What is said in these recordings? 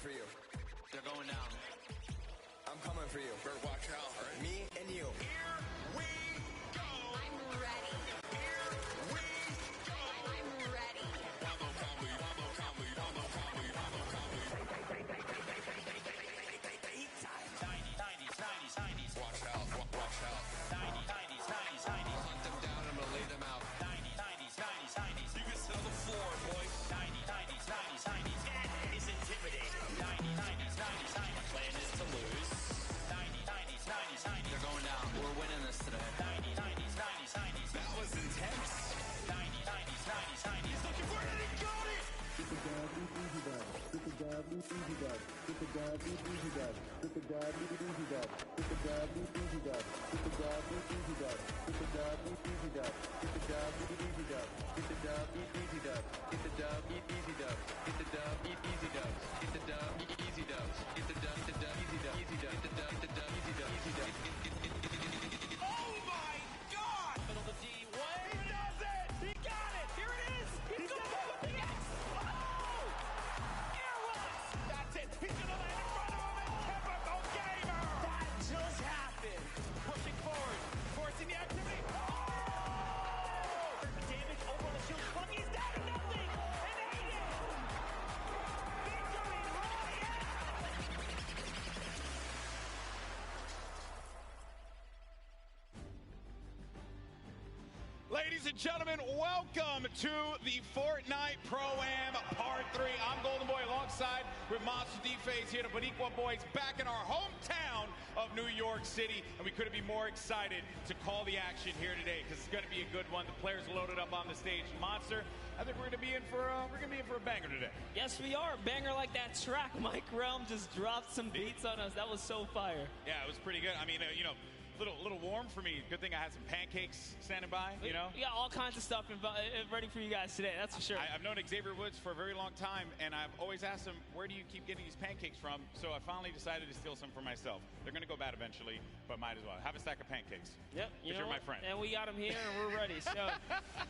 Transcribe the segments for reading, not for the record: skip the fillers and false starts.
for you. They're going down. I'm coming for you. Better watch out, all right? Me and you. Here we go. I'm ready. Here we go. I'm ready. Wombo comedy, wombo comedy, wombo comedy, wombo comedy. Heat time. 90s. Watch out, watch out. 90s. Hunt them down, I'm gonna lay them out. 90s. You can sell the floor, boy. 90s. That is intimidating. 90s. Plan is to lose. 90s. They're going down. We're winning this today. 90s. That was intense. 90s. He's looking for it and he got it. Get the dab, easy dab. Get the dab, easy dab. Get the dab, easy dab. Get the dab, easy dab. Get the dab, easy dab. Get the dab, easy dab. Get the dab, easy dab. Get the dab, easy dab. Get the dab, easy dab. Get the dab, easy dab. Get the dab, easy dab. Get the dab, easy dab. Get the dab, easy dab. Easy dab. Get the dab, easy dab. Easy dab. Oh my God! Middle of the D. Way. He does it! He got it! Here it is! He's going to yes! Oh! Airwatch! That's it! He's gonna land in front of him and typical gamer! That just happened. Pushing forward, forcing the activity. Oh! Damage over the shield. But he's down to nothing. And Aiden. Victory Royale. Ladies and gentlemen, welcome to the Fortnite Pro-Am Part 3. I'm Golden Boy alongside with Monster D-Phase here, the Boniqua Boys, back in our hometown of New York City. And we couldn't be more excited to call the action here today because it's going to be a good one. The players loaded up on the stage. Monster, I think we're going to be in for a banger today. Yes, we are. Banger like that track. Mike Realm just dropped some beats on us. That was so fire. Yeah, it was pretty good. I mean, little warm for me. Good thing I had some pancakes standing by, you know? We got all kinds of stuff ready for you guys today, that's for sure. I've known Xavier Woods for a very long time, and I've always asked him, where do you keep getting these pancakes from? So I finally decided to steal some for myself. They're going to go bad eventually, but might as well. Have a stack of pancakes. Yep. You're my friend. And we got them here, and we're ready. So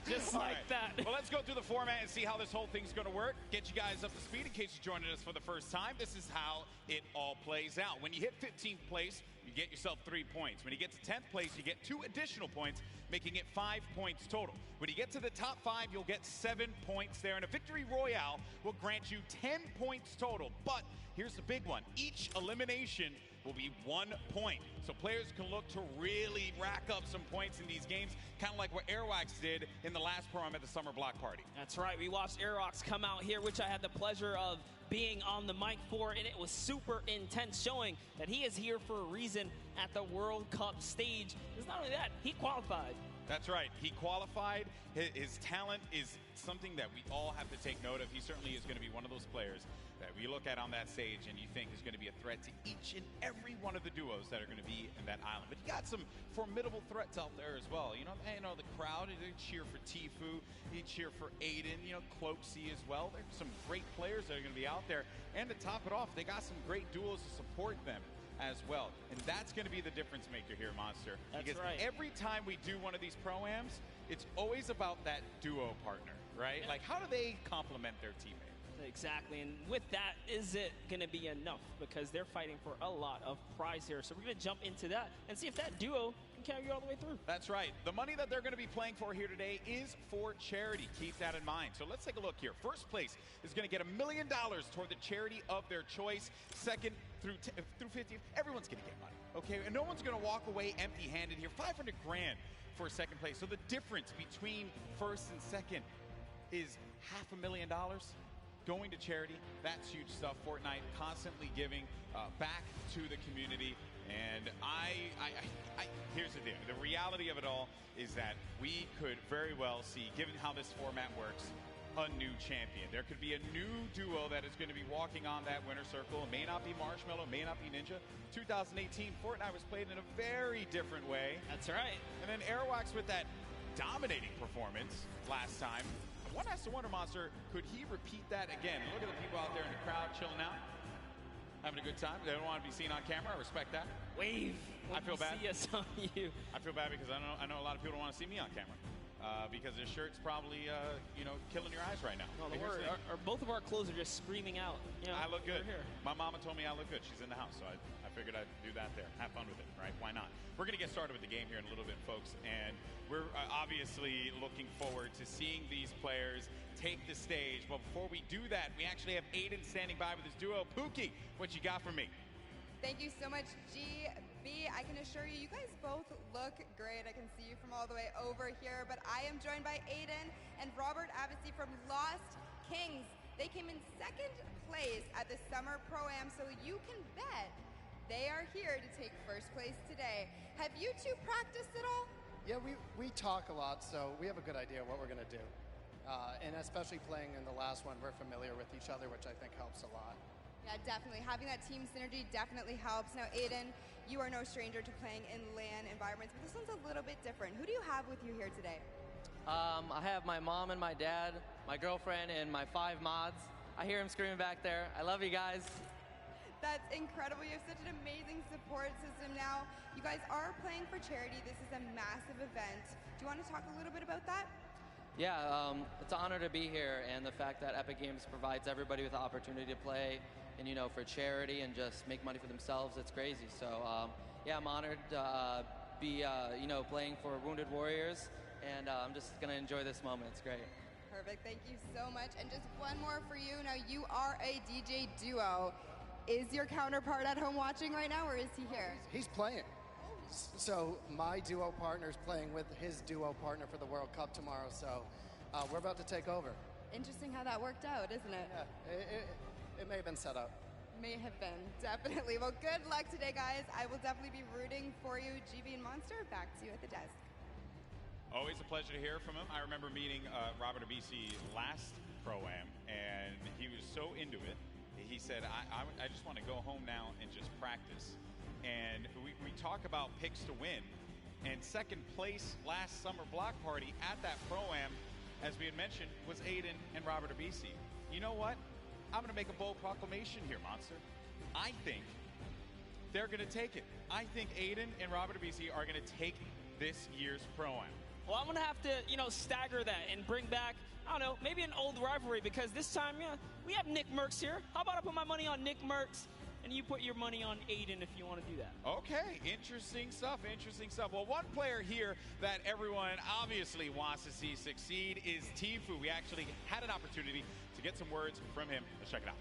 just like right. that. Well, let's go through the format and see how this whole thing's going to work. Get you guys up to speed in case you're joining us for the first time. This is how it all plays out. When you hit 15th place, you get yourself 3 points. When you get to 10th place, you get 2 additional points, making it 5 points total. When you get to the top 5, you'll get 7 points there, and a victory royale will grant you 10 points total. But here's the big one. Each elimination will be 1 point. So players can look to really rack up some points in these games, kind of like what Airwax did in the last program at the Summer Block Party. That's right. We watched Airwax come out here, which I had the pleasure of being on the mic for, and it was super intense, showing that he is here for a reason at the World Cup stage. It's not only that, he qualified. That's right. He qualified. His talent is something that we all have to take note of. He certainly is going to be one of those players that we look at on that stage and you think is going to be a threat to each and every one of the duos that are going to be in that island. But you got some formidable threats out there as well. You know the crowd, they cheer for Tfue, they cheer for Aiden, Cloaksy as well. There's some great players that are going to be out there. And to top it off, they got some great duos to support them as well. And that's going to be the difference maker here, Monster. That's because right. Every time we do one of these pro-ams, it's always about that duo partner, right? Yeah. Like, how do they complement their teammate? Exactly, and with that, is it going to be enough? Because they're fighting for a lot of prize here. So we're going to jump into that and see if that duo can carry you all the way through. That's right. The money that they're going to be playing for here today is for charity. Keep that in mind. So let's take a look here. First place is going to get $1 million toward the charity of their choice. Second through 50th, everyone's going to get money, okay? And no one's going to walk away empty-handed here. 500 grand for second place. So the difference between first and second is $500,000 going to charity. That's huge stuff. Fortnite constantly giving back to the community. And here's the deal. The reality of it all is that we could very well see, given how this format works, a new champion. There could be a new duo that is going to be walking on that winner circle. It may not be Marshmallow, it may not be Ninja. 2018, Fortnite was played in a very different way. That's right. And then Airwax with that dominating performance last time. One has to wonder, Monster, could he repeat that again? Look at the people out there in the crowd chilling out, having a good time. They don't want to be seen on camera. I respect that. Wave. I feel bad. See us on you. I feel bad because I know a lot of people don't want to see me on camera. because his shirt's probably, you know, killing your eyes right now. No, But don't here's worry. the thing. Both of our clothes are just screaming out. You know, I look good. we're here. My mama told me I look good. She's in the house, so I figured I'd do that there. Have fun with it, right? Why not? We're going to get started with the game here in a little bit, folks, and we're obviously looking forward to seeing these players take the stage. But before we do that, we actually have Aiden standing by with his duo. Pookie, what you got for me? Thank you so much, GB. I can assure you, you guys both look great. I can see you from all the way over here, but I am joined by Aiden and Robert Avesy from Lost Kings. They came in second place at the Summer Pro-Am, so you can bet they are here to take first place today. Have you two practiced at all? Yeah, we talk a lot, so we have a good idea what we're going to do. And especially playing in the last one, we're familiar with each other, which I think helps a lot. Yeah, definitely. Having that team synergy definitely helps. Now, Aiden, you are no stranger to playing in LAN environments, but this one's a little bit different. Who do you have with you here today? I have my mom and my dad, my girlfriend, and my 5 mods. I hear them screaming back there. I love you guys. That's incredible. You have such an amazing support system now. You guys are playing for charity. This is a massive event. Do you want to talk a little bit about that? Yeah, it's an honor to be here, and the fact that Epic Games provides everybody with the opportunity to play and, you know, for charity and just make money for themselves, it's crazy. So, yeah, I'm honored to be, you know, playing for Wounded Warriors, and I'm just going to enjoy this moment. It's great. Perfect. Thank you so much. And just one more for you. Now, you are a DJ duo. Is your counterpart at home watching right now, or is he here? He's playing. So my duo partner's playing with his duo partner for the World Cup tomorrow, so we're about to take over. Interesting how that worked out, isn't it? Yeah, it may have been set up. May have been, definitely. Well, good luck today, guys. I will definitely be rooting for you. GB and Monster, back to you at the desk. Always a pleasure to hear from him. I remember meeting Robert Avesy last Pro-Am, and he was so into it. He said, I just want to go home now and just practice. And we talk about picks to win. And second place last summer block party at that Pro-Am, as we had mentioned, was Aiden and Robert Avesy. You know what? I'm going to make a bold proclamation here, Monster. I think they're going to take it. I think Aiden and Robert Avesy are going to take this year's Pro-Am. Well, I'm going to have to, you know, stagger that and bring back, I don't know, maybe an old rivalry, because this time, yeah, we have Nick Merckx here. How about I put my money on Nick Merckx, and you put your money on Aiden if you want to do that? Okay, interesting stuff, interesting stuff. Well, one player here that everyone obviously wants to see succeed is Tfue. We actually had an opportunity to get some words from him. Let's check it out.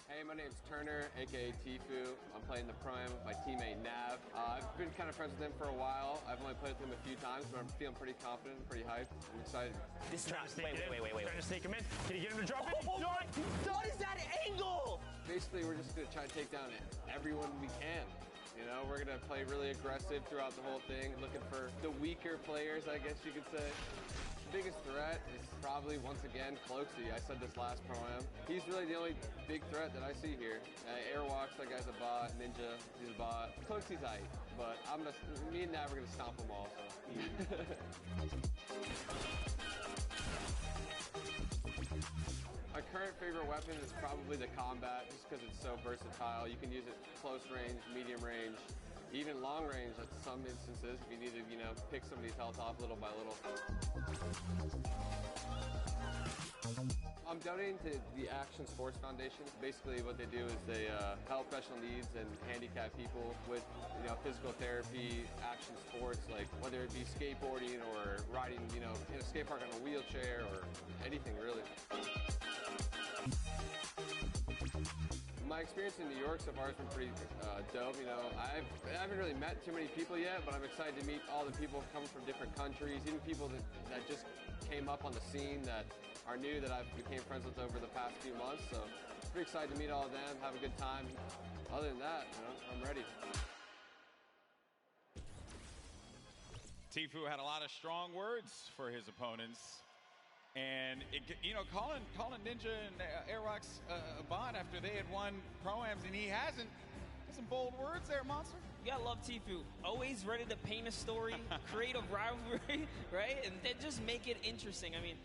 Hey, my name's Turner, aka Tfue. I'm playing the Pro-Am with my teammate Nav. I've been kind of friends with him for a while. I've only played with him a few times, but I'm feeling pretty confident, pretty hyped. I'm excited. This is wait. Trying to sneak him in. Can you get him to drop it? What is that angle? Basically, we're just going to try to take down everyone we can. You know, we're going to play really aggressive throughout the whole thing, looking for the weaker players, I guess you could say. The biggest threat is probably, once again, Cloaksy. I said this last Pro-Am. He's really the only big threat that I see here. Airwalks, that guy's a bot. Ninja, he's a bot. Cloaksy's aight, but me and Nav are going to stomp them all. So. My current favorite weapon is probably the combat, just because it's so versatile. You can use it close range, medium range, even long range at some instances if you need to, you know, pick somebody's health off little by little. I'm donating to the Action Sports Foundation. Basically what they do is they help special needs and handicapped people with, you know, physical therapy, action sports, like whether it be skateboarding or riding, you know, in a skate park on a wheelchair or anything really. My experience in New York so far has been pretty dope. You know, I haven't really met too many people yet, but I'm excited to meet all the people coming from different countries, even people that just came up on the scene that are new that I became friends with over the past few months. So pretty excited to meet all of them, have a good time. Other than that, you know, I'm ready. Tfue had a lot of strong words for his opponents. And, you know, calling Ninja and Airwalks a bot after they had won Pro-Ams and he hasn't. Some bold words there, Monster. You gotta love Tfue. Always ready to paint a story, create a rivalry, right? And then just make it interesting. I mean,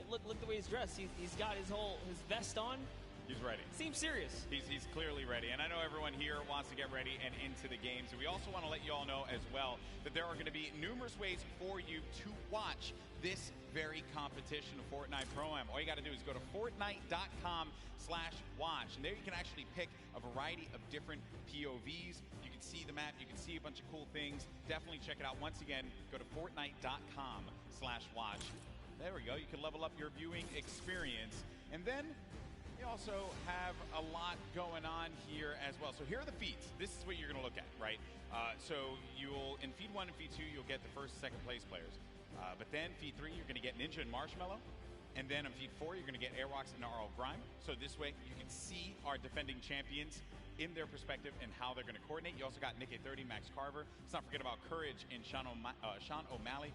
look the way he's dressed. He's got his vest on. He's ready. Seems serious. He's clearly ready. And I know everyone here wants to get ready and into the games. And we also want to let you all know as well that there are going to be numerous ways for you to watch this very competition of Fortnite Pro-Am. All you got to do is go to Fortnite.com/watch. And there you can actually pick a variety of different POVs. You can see the map. You can see a bunch of cool things. Definitely check it out. Once again, go to Fortnite.com/watch. There we go. You can level up your viewing experience. And then we also have a lot going on here as well. So here are the feeds. This is what you're going to look at, right? So you'll, in feed 1 and feed 2, you'll get the first and second place players. But then feed 3, you're going to get Ninja and Marshmallow. And then on feed 4, you're going to get Airwalks and RL Grime. So this way you can see our defending champions in their perspective and how they're going to coordinate. You also got Nick A30, Max Carver. Let's not forget about Courage and Sean O'Malley,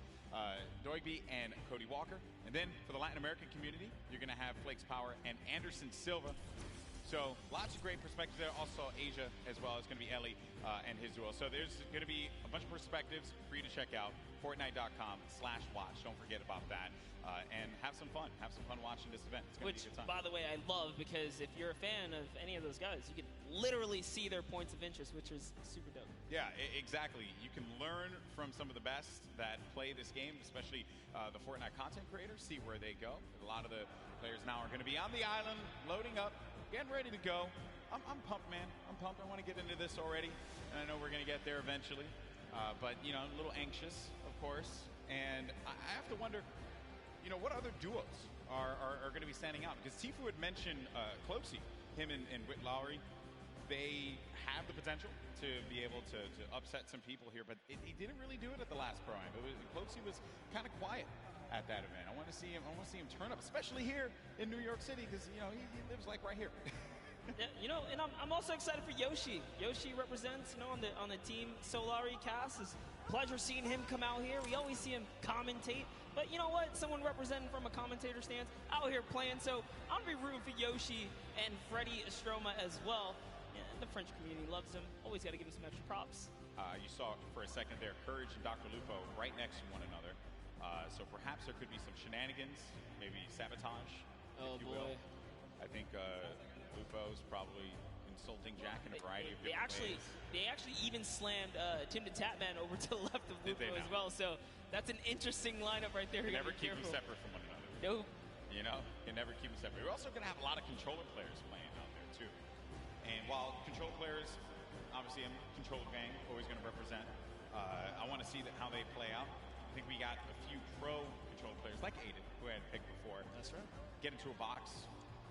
Doigby, and Cody Walker. And then for the Latin American community, you're going to have Flakes Power and Anderson Silva. So lots of great perspectives there. Also Asia as well. It's going to be Ellie and his duo. So there's going to be a bunch of perspectives for you to check out. Fortnite.com/watch. Don't forget about that. And have some fun. Have some fun watching this event. It's going to be a good time. By the way, I love, because if you're a fan of any of those guys, you can literally see their points of interest, which is super dope. Yeah, exactly. You can learn from some of the best that play this game, especially the Fortnite content creators, see where they go. A lot of the players now are going to be on the island, loading up, getting ready to go. I'm pumped, man. I'm pumped. I want to get into this already, and I know we're going to get there eventually. But, you know, a little anxious, of course. And I have to wonder, you know, what other duos are going to be standing out? Because Tifu had mentioned Closey, him and Whit Lowry. They have the potential to be able to upset some people here, but he didn't really do it at the last Pro-Am. Closey was kind of quiet at that event. I want to see him. I want to see him turn up, especially here in New York City, because you know he lives like right here. Yeah, you know, and I'm also excited for Yoshi. Yoshi represents, you know, on the Team Solari cast. It's a pleasure seeing him come out here. We always see him commentate, but you know what? Someone representing from a commentator stance out here playing. So I'm gonna be rooting for Yoshi and Freddie Estroma as well. Yeah, the French community loves him. Always got to give him some extra props. You saw for a second there, Courage and Dr. Lupo right next to one another. So perhaps there could be some shenanigans, maybe sabotage, if you will. I think Lupo's probably insulting Jack in a variety of different ways. They actually even slammed Tim the Tatman over to the left of Lupo as well. So that's an interesting lineup right there. You never keep them separate from one another. Nope. You know, you never keep them separate. We're also going to have a lot of controller players playing out there too. And while control players, obviously I'm control gang, always going to represent. I want to see how they play out. I think we got a few pro control players like Aiden, who I had picked before. That's right. Get into a box,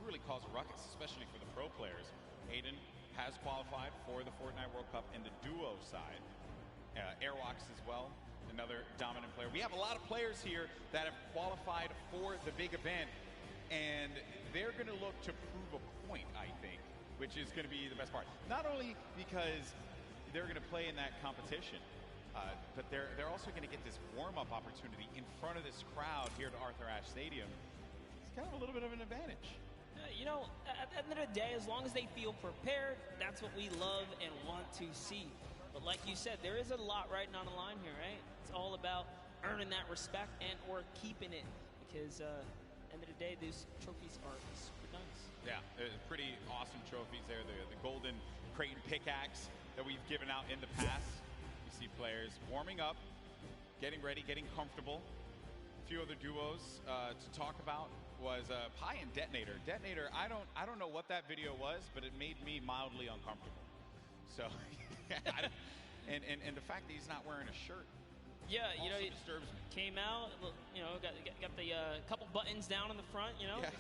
really cause a ruckus, especially for the pro players. Aiden has qualified for the Fortnite World Cup in the duo side. Airwalks as well, another dominant player. We have a lot of players here that have qualified for the big event, and they're going to look to prove a point, I think, which is going to be the best part. Not only because they're going to play in that competition, but they're also going to get this warm-up opportunity in front of this crowd here at Arthur Ashe Stadium. It's kind of a little bit of an advantage. You know, at the end of the day, as long as they feel prepared, that's what we love and want to see. But like you said, there is a lot riding on the line here, right? It's all about earning that respect and or keeping it, because at the end of the day, these trophies are super nice. Yeah, pretty awesome trophies there. The golden Creighton pickaxe that we've given out in the past. You see players warming up, getting ready, getting comfortable. A few other duos to talk about was Pi and Detonator. Detonator, I don't know what that video was, but it made me mildly uncomfortable. So, and the fact that he's not wearing a shirt. Yeah, you know, it disturbs me. Came out, you know, got the couple buttons down in the front, you know, yes.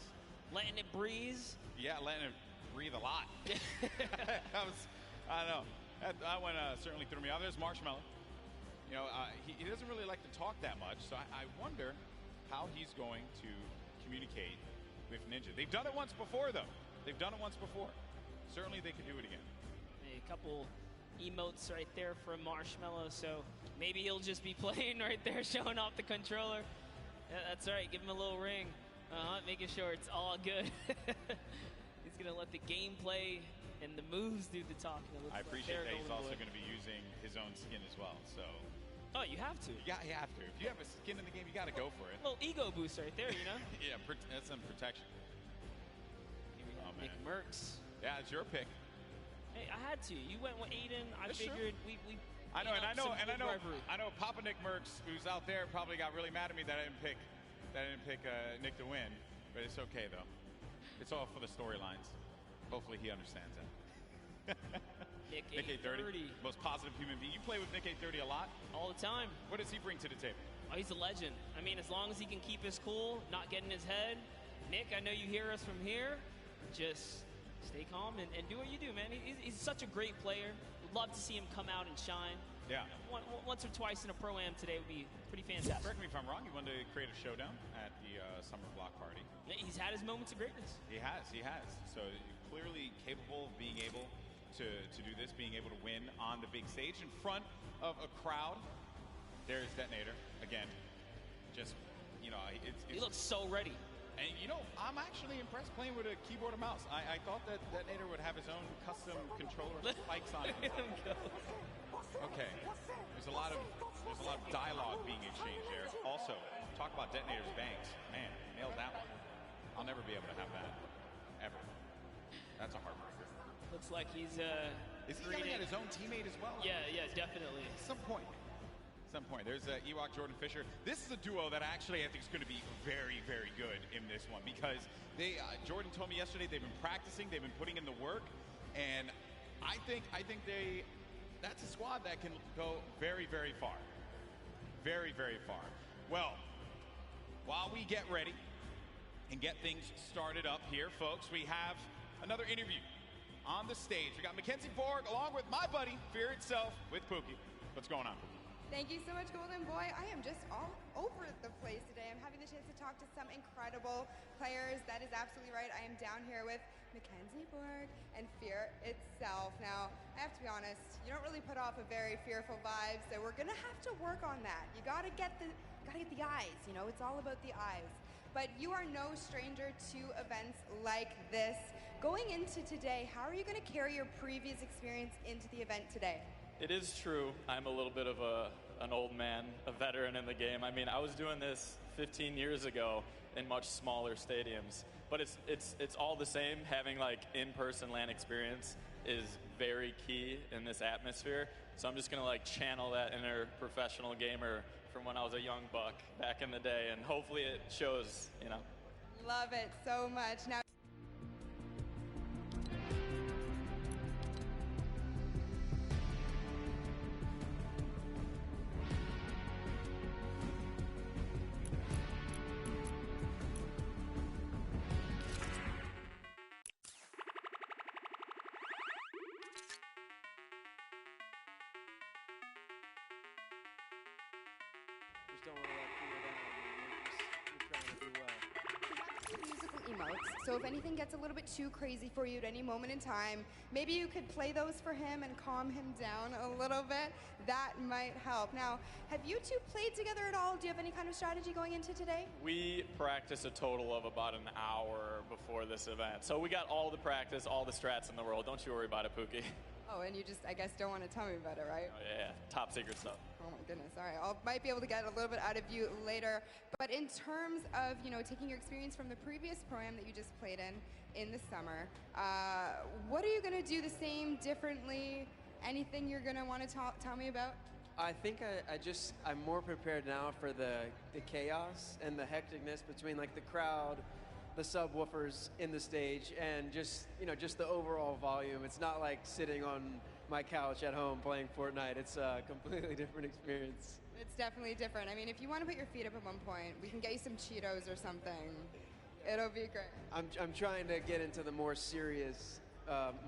Letting it breeze. Yeah, letting it breathe a lot. I don't know. That one certainly threw me off. There's Marshmallow. You know, he doesn't really like to talk that much, so I wonder how he's going to communicate with Ninja. They've done it once before, though. They've done it once before. Certainly they could do it again. A couple emotes right there from Marshmallow, so maybe he'll just be playing right there, showing off the controller. Yeah, that's right. Give him a little ring. Making sure it's all good. He's going to let the gameplay and the moves do the talking. I appreciate that he's also going to be using his own skin as well. So, oh, you have to. Yeah, you have to. If you have a skin in the game, you got to go for it. A little ego boost right there, you know. Yeah, that's some protection. man. Nick Merckx. Yeah, it's your pick. Hey, I had to. You went with Aiden. I That's figured true. we I know, some good rivalry. I know. Papa Nick Merckx, who's out there, probably got really mad at me that I didn't pick Nick to win, but it's okay though. It's all for the storylines. Hopefully, he understands that. Nick Nick 830, most positive human being. You play with Nick 830 a lot. All the time. What does he bring to the table? Oh, he's a legend. I mean, as long as he can keep his cool, not get in his head. Nick, I know you hear us from here. Just stay calm and do what you do, man. He's such a great player. Would love to see him come out and shine. Yeah. Once or twice in a Pro-Am today would be pretty fantastic. Correct me if I'm wrong. He wanted to create a showdown at the summer block party. He's had his moments of greatness. He has. So clearly capable of being able to do this, being able to win on the big stage in front of a crowd. There's Detonator again. Just, you know, he looks so ready. And, you know, I'm actually impressed playing with a keyboard and mouse. I thought that Detonator would have his own custom controller spikes on it. Okay. There's a lot of dialogue being exchanged there. Also, talk about Detonator's bangs. Man, nailed that one. I'll never be able to have that. Ever. That's a heartbreaker. Looks like he's Is he yelling at his own teammate as well? Yeah, definitely. Some point. There's Ewok Jordan Fisher. This is a duo that actually I think is going to be very, very good in this one because they Jordan told me yesterday they've been practicing, they've been putting in the work, and I think that's a squad that can go very, very far. Very, very far. Well, while we get ready and get things started up here, folks, we have another interview on the stage. We got Mackenzie Borg along with my buddy, Fear Itself, with Pookie. What's going on, Pookie? Thank you so much, Golden Boy. I am just all over the place today. I'm having the chance to talk to some incredible players. That is absolutely right. I am down here with Mackenzie Borg and Fear Itself. Now, I have to be honest, you don't really put off a very fearful vibe, so we're gonna have to work on that. You gotta get the eyes, you know, it's all about the eyes. But you are no stranger to events like this. Going into today, how are you gonna carry your previous experience into the event today? It is true. I'm a little bit of an old man, a veteran in the game. I mean, I was doing this 15 years ago in much smaller stadiums, but it's all the same. Having like in-person LAN experience is very key in this atmosphere. So I'm just gonna like channel that inner professional gamer from when I was a young buck back in the day, and hopefully it shows, you know. Love it so much. Now. So if anything gets a little bit too crazy for you at any moment in time, maybe you could play those for him and calm him down a little bit. That might help. Now, have you two played together at all? Do you have any kind of strategy going into today? We practice a total of about an hour before this event. So we got all the practice, all the strats in the world. Don't you worry about it, Pookie. Oh, and you just, I guess, don't want to tell me about it, right? Oh, yeah. Top secret stuff. Oh, my goodness. All right. I might be able to get a little bit out of you later. But in terms of, you know, taking your experience from the previous Pro-Am that you just played in the summer, what are you going to do the same, differently? Anything you're going to want to tell me about? I think I'm more prepared now for the chaos and the hecticness between, like, the crowd, the subwoofers in the stage, and just the overall volume. It's not like sitting on my couch at home playing Fortnite. It's a completely different experience. It's definitely different. I mean, if you want to put your feet up at one point, we can get you some Cheetos or something. It'll be great. I'm trying to get into the more serious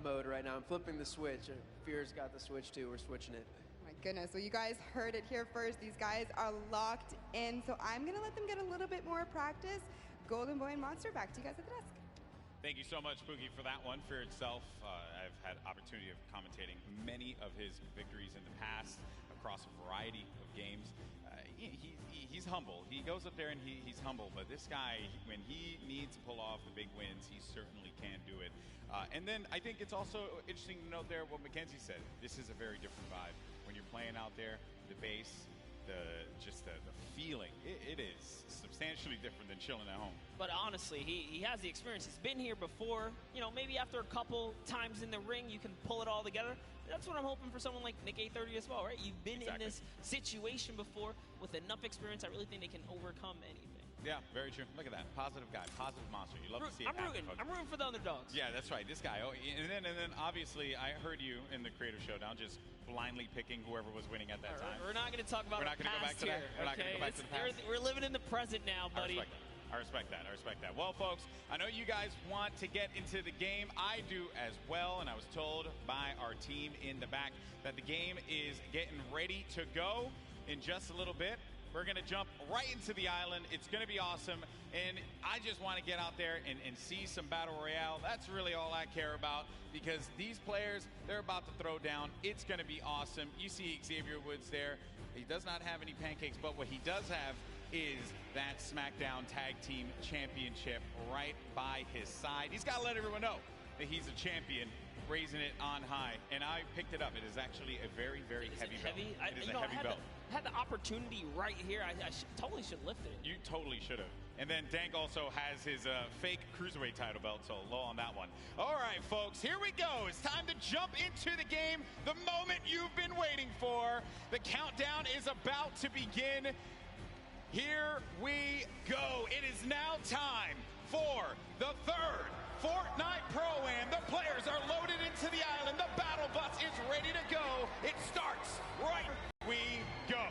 mode right now. I'm flipping the switch. Fear's got the switch too. We're switching it. My goodness. Well, you guys heard it here first. These guys are locked in, so I'm going to let them get a little bit more practice. Golden Boy and Monster, back to you guys at the desk. Thank you so much, Pookie, for that one. Fear Itself, I've had opportunity of commentating many of his victories in the past across a variety of games. He's humble. He goes up there and he's humble, but this guy, when he needs to pull off the big wins, he certainly can do it. And then I think it's also interesting to note there what Mackenzie said. This is a very different vibe. When you're playing out there, the bass, the feeling. It is substantially different than chilling at home. But honestly, he has the experience. He's been here before. You know, maybe after a couple times in the ring, you can pull it all together. That's what I'm hoping for someone like Nick A30 as well, right? You've been in this situation before with enough experience. I really think they can overcome anything. Yeah, very true. Look at that. Positive guy, positive monster. You love to see it happen. I'm rooting for the underdogs. Yeah, that's right. This guy. Oh, and then obviously, I heard you in the Creator Showdown just blindly picking whoever was winning at that time. We're not going to talk about We're not going to go back to that. We're not going to go back to the past. We're living in the present now, buddy. I respect that. Well, folks, I know you guys want to get into the game. I do as well, and I was told by our team in the back that the game is getting ready to go in just a little bit. We're going to jump right into the island. It's going to be awesome, and I just want to get out there and see some Battle Royale. That's really all I care about, because these players, they're about to throw down. It's going to be awesome. You see Xavier Woods there. He does not have any pancakes, but what he does have is that SmackDown Tag Team Championship right by his side. He's got to let everyone know that he's a champion, raising it on high, and I picked it up. It is actually a very, very heavy belt. It is a heavy belt. I had the opportunity right here. I totally should have lifted it. You totally should have. And then Dank also has his fake Cruiserweight title belt, so low on that one. All right, folks, here we go. It's time to jump into the game, the moment you've been waiting for. The countdown is about to begin. Here we go. It is now time for the third Fortnite Pro-Am. The players are loaded into the island. The battle bus is ready to go. It starts right. We go.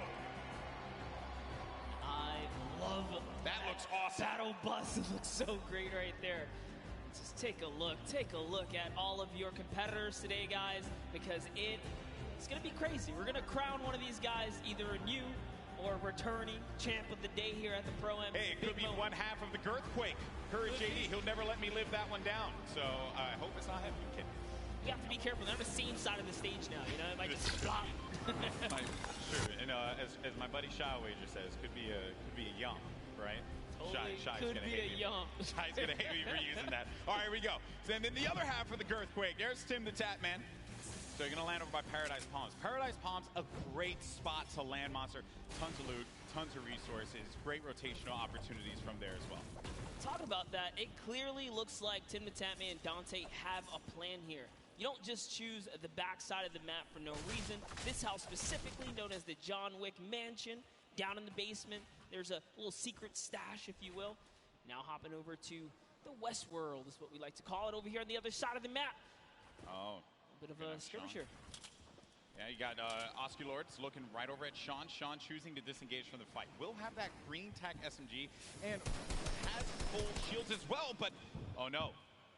I love that. Looks awesome. Battle bus. It looks so great right there. Just take a look. Take a look at all of your competitors today, guys, because it's going to be crazy. We're going to crown one of these guys, either a new or returning champ of the day here at the Pro-Am. Hey, it could be one half of the Girthquake. Courage JD, he'll never let me live that one down. So I hope it's not him. I'm kidding. You have to be careful. They're on the same side of the stage now. You know, it might just flop. Sure. And as my buddy Shy Wager says, could be a yum, right? Totally Shy's could gonna be hate a me. yum. Shy's gonna hate me for using that. All right, here we go. So then the other half of the Girthquake. There's Tim the Tap Man. So you're going to land over by Paradise Palms. Paradise Palms, a great spot to land, Monster. Tons of loot, tons of resources, great rotational opportunities from there as well. Talk about that. It clearly looks like Tim the Tatman and Dante have a plan here. You don't just choose the backside of the map for no reason. This house specifically known as the John Wick Mansion. Down in the basement, there's a little secret stash, if you will. Now hopping over to the West World is what we like to call it over here on the other side of the map. Oh. Bit of a skirmisher. Yeah, you got Osculords looking right over at Sean. Sean choosing to disengage from the fight. Will have that green tack SMG and has full shields as well, but oh no.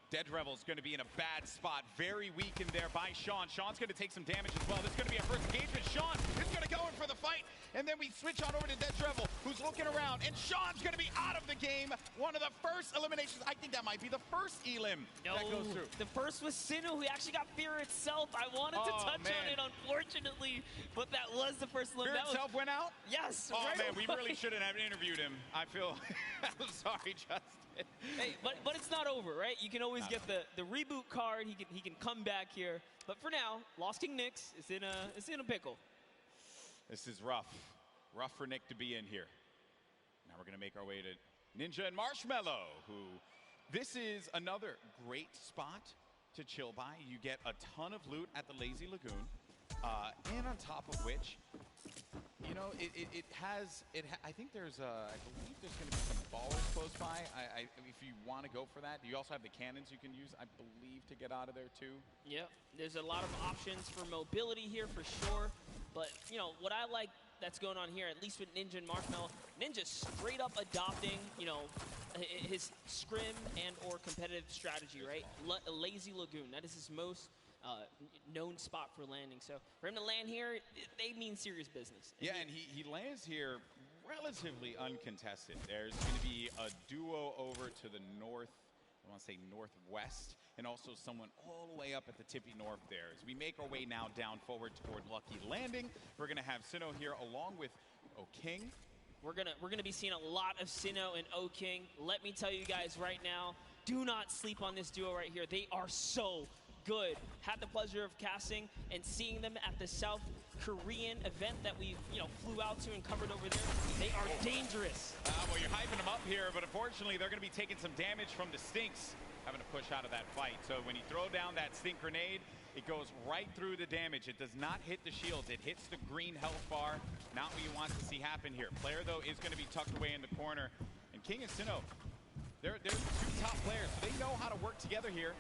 Dead Revel's going to be in a bad spot. Very weakened there by Sean. Sean's going to take some damage as well. This is going to be our first engagement. Sean is going to go in for the fight. And then we switch on over to Dead Revel, who's looking around. And Sean's going to be out of the game. One of the first eliminations. I think that might be the first elim that goes through. The first was Sinu, who actually got Fear itself. I wanted to touch on it, unfortunately. But that was the first elim. Fear itself went out? Yes. Oh, right man, away. we really shouldn't have interviewed him. I feel I'm sorry, Justin. Hey, but it's not over, right? You can always get the reboot card. He can come back here. But for now, Lost King Nyx is in a pickle. This is rough. Rough for Nick to be in here. Now we're going to make our way to Ninja and Marshmallow, who this is another great spot to chill by. You get a ton of loot at the Lazy Lagoon. And on top of which, you know, I think there's I believe there's going to be some ballers close by. If you want to go for that, you also have the cannons you can use, I believe, to get out of there too. Yep, there's a lot of options for mobility here for sure. But, you know, what I like that's going on here, at least with Ninja and Marshmallow, Ninja straight up adopting, you know, his scrim and or competitive strategy, right? Lazy Lagoon, that is his most known spot for landing. So for him to land here, they mean serious business. Yeah, and he lands here relatively uncontested. There's going to be a duo over to the north, I want to say northwest, and also someone all the way up at the tippy north there. As we make our way now down forward toward Lucky Landing, we're going to have Sinnoh here along with O'King. We're gonna be seeing a lot of Sinnoh and O'King. Let me tell you guys right now, do not sleep on this duo right here. They are so good. Had the pleasure of casting and seeing them at the South Korean event that we flew out to and covered over there. They are dangerous. Well, you're hyping them up here, but unfortunately they're going to be taking some damage from the Stinks, having to push out of that fight. So when you throw down that Stink grenade, it goes right through the damage. It does not hit the shields. It hits the green health bar. Not what you want to see happen here. Player, though, is going to be tucked away in the corner. And King and Sinnoh, they're the two top players, so they know how to work together here,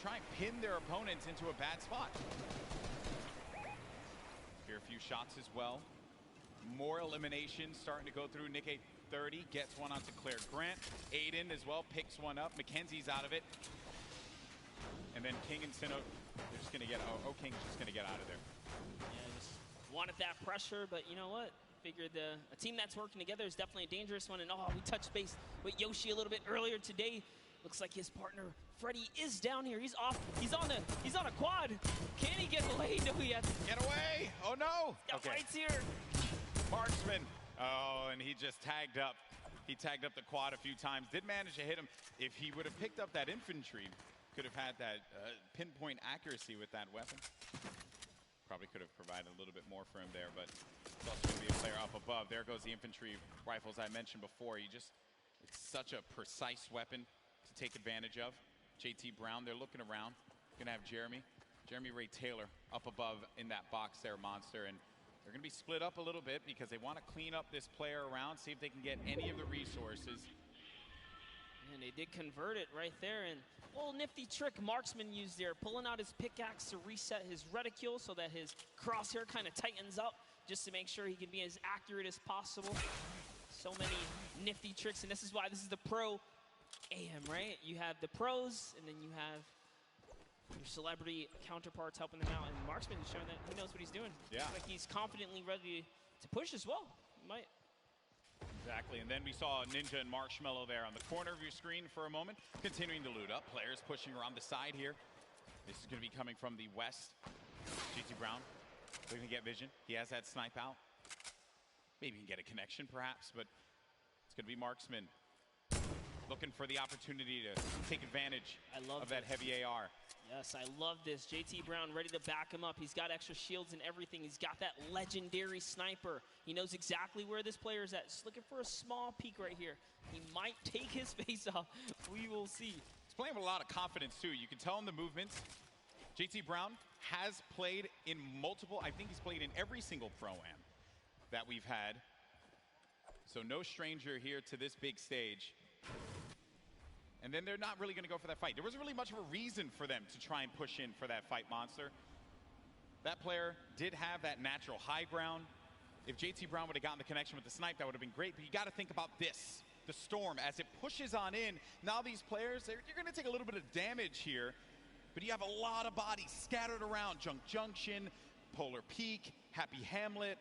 try and pin their opponents into a bad spot. Here a few shots as well. More eliminations starting to go through. Nick 830 gets one onto Claire Grant. Aiden as well picks one up. Mackenzie's out of it. And then King and Sinnoh, they're just going to get, King's just going to get out of there. Yeah, just wanted that pressure, but you know what? Figured a team that's working together is definitely a dangerous one. And we touched base with Yoshi a little bit earlier today. Looks like his partner Freddy is down here. He's off. He's on a quad. Can he get away? No, he has to get away. Oh no. Got fights here. Marksman. Oh, and he just tagged up. He tagged up the quad a few times. Did manage to hit him. If he would have picked up that infantry, could have had that pinpoint accuracy with that weapon. Probably could have provided a little bit more for him there, but it's also going to be a player up above. There goes the infantry rifles I mentioned before. It's such a precise weapon to take advantage of. JT Brown, they're looking around. Going to have Jeremy Ray Taylor up above in that box there, Monster, and they're going to be split up a little bit because they want to clean up this player around, see if they can get any of the resources. And they did convert it right there, and a little nifty trick Marksman used there, pulling out his pickaxe to reset his reticule so that his crosshair kind of tightens up just to make sure he can be as accurate as possible. So many nifty tricks, and this is why this is the pro AM, right? You have the pros, and then you have your celebrity counterparts helping them out, and Marksman is showing that he knows what he's doing. Yeah. Looks like he's confidently ready to push as well. He might. Exactly, and then we saw Ninja and Marshmallow there on the corner of your screen for a moment, continuing to loot up. Players pushing around the side here. This is going to be coming from the west. JT Brown looking to get vision. He has that snipe out. Maybe he can get a connection perhaps, but it's going to be Marksman looking for the opportunity to take advantage of that heavy AR. Yes, I love this. JT Brown ready to back him up. He's got extra shields and everything. He's got that legendary sniper. He knows exactly where this player is at. Just looking for a small peek right here. He might take his face off. We will see. He's playing with a lot of confidence, too. You can tell in the movements. JT Brown has played in multiple, I think he's played in every single Pro-Am that we've had. So no stranger here to this big stage. And then they're not really going to go for that fight. There wasn't really much of a reason for them to try and push in for that fight, Monster. That player did have that natural high ground. If JT Brown would have gotten the connection with the snipe, that would have been great. But you got to think about this, the storm, as it pushes on in. Now these players, you're going to take a little bit of damage here, but you have a lot of bodies scattered around. Junk Junction, Polar Peak, Happy Hamlet,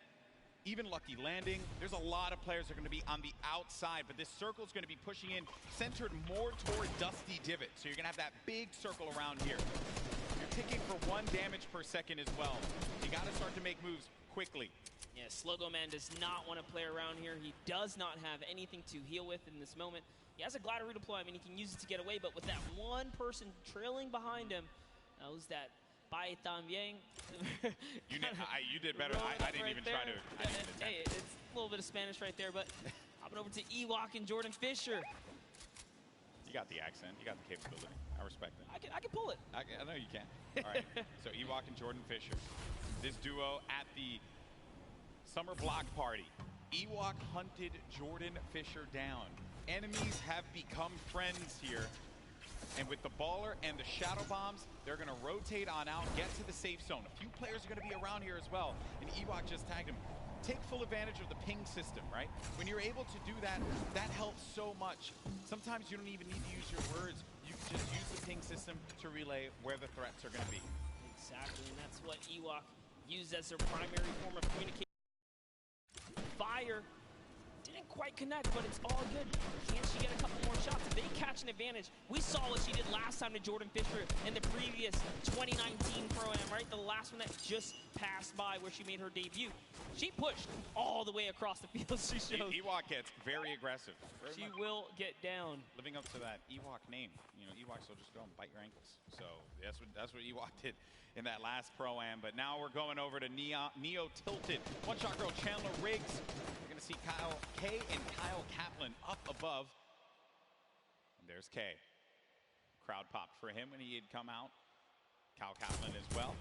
even Lucky Landing. There's a lot of players that are going to be on the outside, but this circle is going to be pushing in, centered more toward Dusty Divot. So you're going to have that big circle around here. You're ticking for 1 damage per second as well. You got to start to make moves quickly. Yeah, Slogo Man does not want to play around here. He does not have anything to heal with in this moment. He has a glider redeploy. I mean, he can use it to get away, but with that one person trailing behind him, knows that Bai También. You did better. I didn't even try to. Hey, it's a little bit of Spanish right there, but hopping over to Ewok and Jordan Fisher. You got the accent. You got the capability. I respect it. I can pull it. I know you can. All right. So Ewok and Jordan Fisher. This duo at the summer block party. Ewok hunted Jordan Fisher down. Enemies have become friends here. And with the baller and the shadow bombs, they're going to rotate on out, get to the safe zone. A few players are going to be around here as well. And Ewok just tagged him. Take full advantage of the ping system, right? When you're able to do that, that helps so much. Sometimes you don't even need to use your words. You can just use the ping system to relay where the threats are going to be. Exactly, and that's what Ewok used as their primary form of communication. Fire didn't quite connect, but it's all good. Can she get a couple more shots? If they catch an advantage, we saw what she did last time to Jordan Fisher in the previous 2019 Pro-Am right? The last one that just passed by where she made her debut. She pushed all the way across the field. She shows. Ewok gets very aggressive. She will get down. Living up to that Ewok name. You know, Ewoks will just go and bite your ankles. So that's what Ewok did in that last Pro-Am. But now we're going over to Neo Tilted. One Shot Girl Chandler Riggs. We're going to see Kyle K and Kyle Kaplan up above. And there's K. Crowd popped for him when he had come out. Kyle Kaplan as well.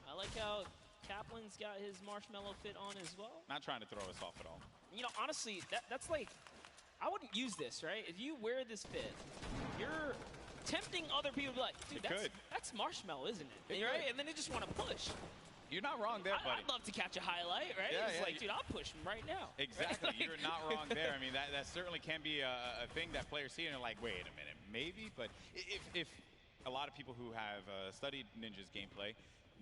I like how Kaplan's got his marshmallow fit on as well. Not trying to throw us off at all. You know, honestly, that's like, I wouldn't use this, right? If you wear this fit, you're tempting other people to be like, dude, that's marshmallow, isn't it? Right? And then they just want to push. You're not wrong there, buddy. I'd love to catch a highlight, right? Yeah, it's like, dude, I'll push him right now. Exactly. Right? You're not wrong there. I mean, that certainly can be a thing that players see and they're like, wait a minute, maybe? But if a lot of people who have studied Ninja's gameplay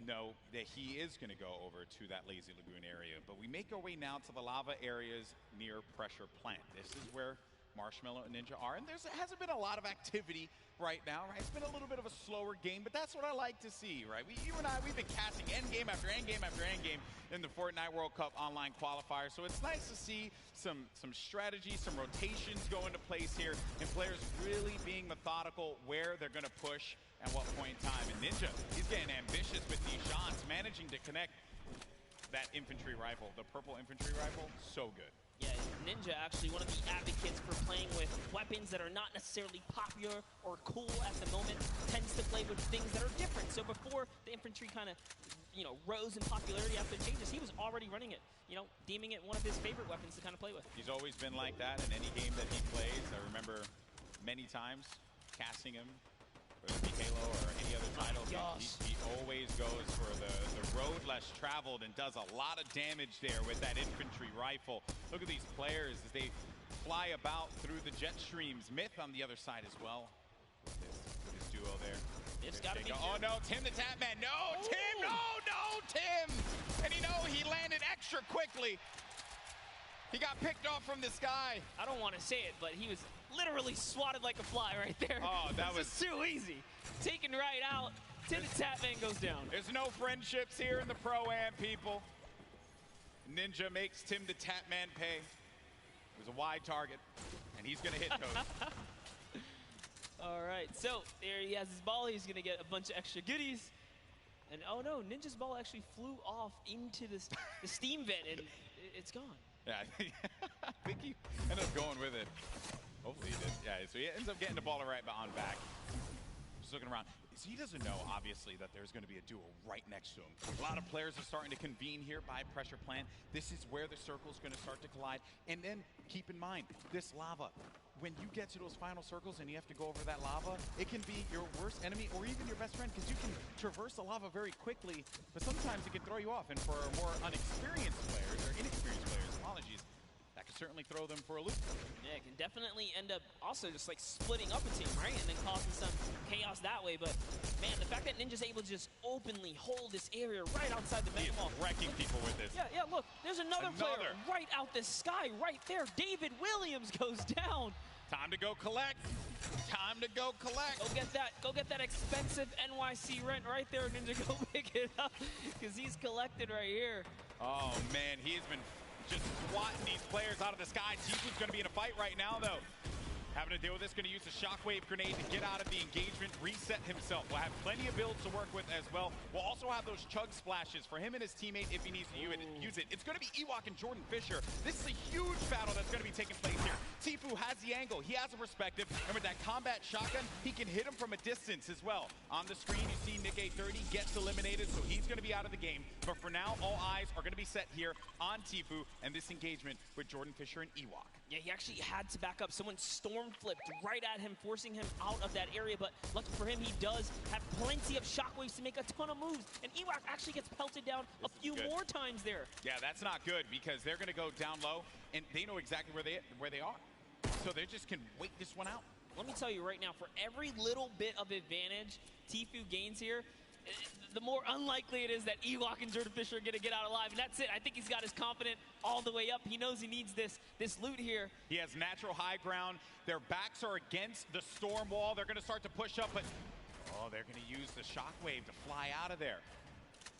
know that he is going to go over to that Lazy Lagoon area. But we make our way now to the lava areas near Pressure Plant. This is where Marshmallow and Ninja are, and there hasn't been a lot of activity right now, right? It's been a little bit of a slower game, but that's what I like to see, right? You and I, we've been casting endgame after endgame after endgame in the Fortnite World Cup online qualifier, so it's nice to see some strategy, some rotations go into place here, and players really being methodical where they're going to push at what point in time. And Ninja, he's getting ambitious with these shots, managing to connect that infantry rifle, the purple infantry rifle, so good. Yeah, Ninja actually one of the advocates for playing with weapons that are not necessarily popular or cool at the moment, tends to play with things that are different. So before the infantry kind of, you know, rose in popularity after the changes, he was already running it, you know, deeming it one of his favorite weapons to kind of play with. He's always been like that in any game that he plays. I remember many times casting him, whether it be Halo or any other title. He always goes for the road less traveled and does a lot of damage there with that infantry rifle. Look at these players as they fly about through the jet streams. Myth on the other side as well with his duo there. It's got to be. Oh no, Tim the Tatman. No, Tim, no, Tim. And you know, he landed extra quickly. He got picked off from the sky. I don't want to say it, but he was literally swatted like a fly right there. Oh, that was too easy. Taken right out. Tim the Tatman goes down. There's no friendships here in the Pro-Am, people. Ninja makes Tim the Tatman pay. It was a wide target, and he's going to hit those. All right, so there he has his ball. He's going to get a bunch of extra goodies. And oh no, Ninja's ball actually flew off into the steam vent, and it's gone. Yeah, I think he ended up going with it. Hopefully he did. Yeah, so he ends up getting the ball right on back. Just looking around. So he doesn't know, obviously, that there's going to be a duo right next to him. A lot of players are starting to convene here by Pressure Plant. This is where the circle's going to start to collide. And then keep in mind, this lava. When you get to those final circles and you have to go over that lava, it can be your worst enemy or even your best friend because you can traverse the lava very quickly, but sometimes it can throw you off. And for more unexperienced players or inexperienced players, apologies, that can certainly throw them for a loop. Yeah, it can definitely end up also just like splitting up a team, right? And then causing some chaos that way. But man, the fact that Ninja's able to just openly hold this area right outside the mega mall. Wrecking people with this. Yeah, look, there's another player right out the sky right there. David Williams goes down. Time to go collect. Time to go collect. Go get that expensive NYC rent right there, Ninja. Go pick it up because he's collected right here. Oh man, he's been just swatting these players out of the sky. Tifu's going to be in a fight right now, though. Having to deal with this, going to use a shockwave grenade to get out of the engagement, reset himself. We'll have plenty of builds to work with as well. We'll also have those chug splashes for him and his teammate if he needs to use it. It's going to be Ewok and Jordan Fisher. This is a huge battle that's going to be taking place here. Tifu has the angle. He has a perspective. And with that combat shotgun, he can hit him from a distance as well. On the screen, you see Nick 830 gets eliminated, so he's going to be out of the game. But for now, all eyes are going to be set here on Tifu and this engagement with Jordan Fisher and Ewok. Yeah, he actually had to back up. Someone storm flipped right at him, forcing him out of that area. But lucky for him, he does have plenty of shockwaves to make a ton of moves. And Ewok actually gets pelted down a few more times there. Yeah, that's not good because they're going to go down low, and they know exactly where they are. So they just can wait this one out. Let me tell you right now, for every little bit of advantage Tifu gains here, the more unlikely it is that Ewok and Jordan Fisher are going to get out alive. And that's it. I think he's got his confidence all the way up. He knows he needs this loot here. He has natural high ground. Their backs are against the storm wall. They're going to start to push up, but Oh, they're going to use the shockwave to fly out of there.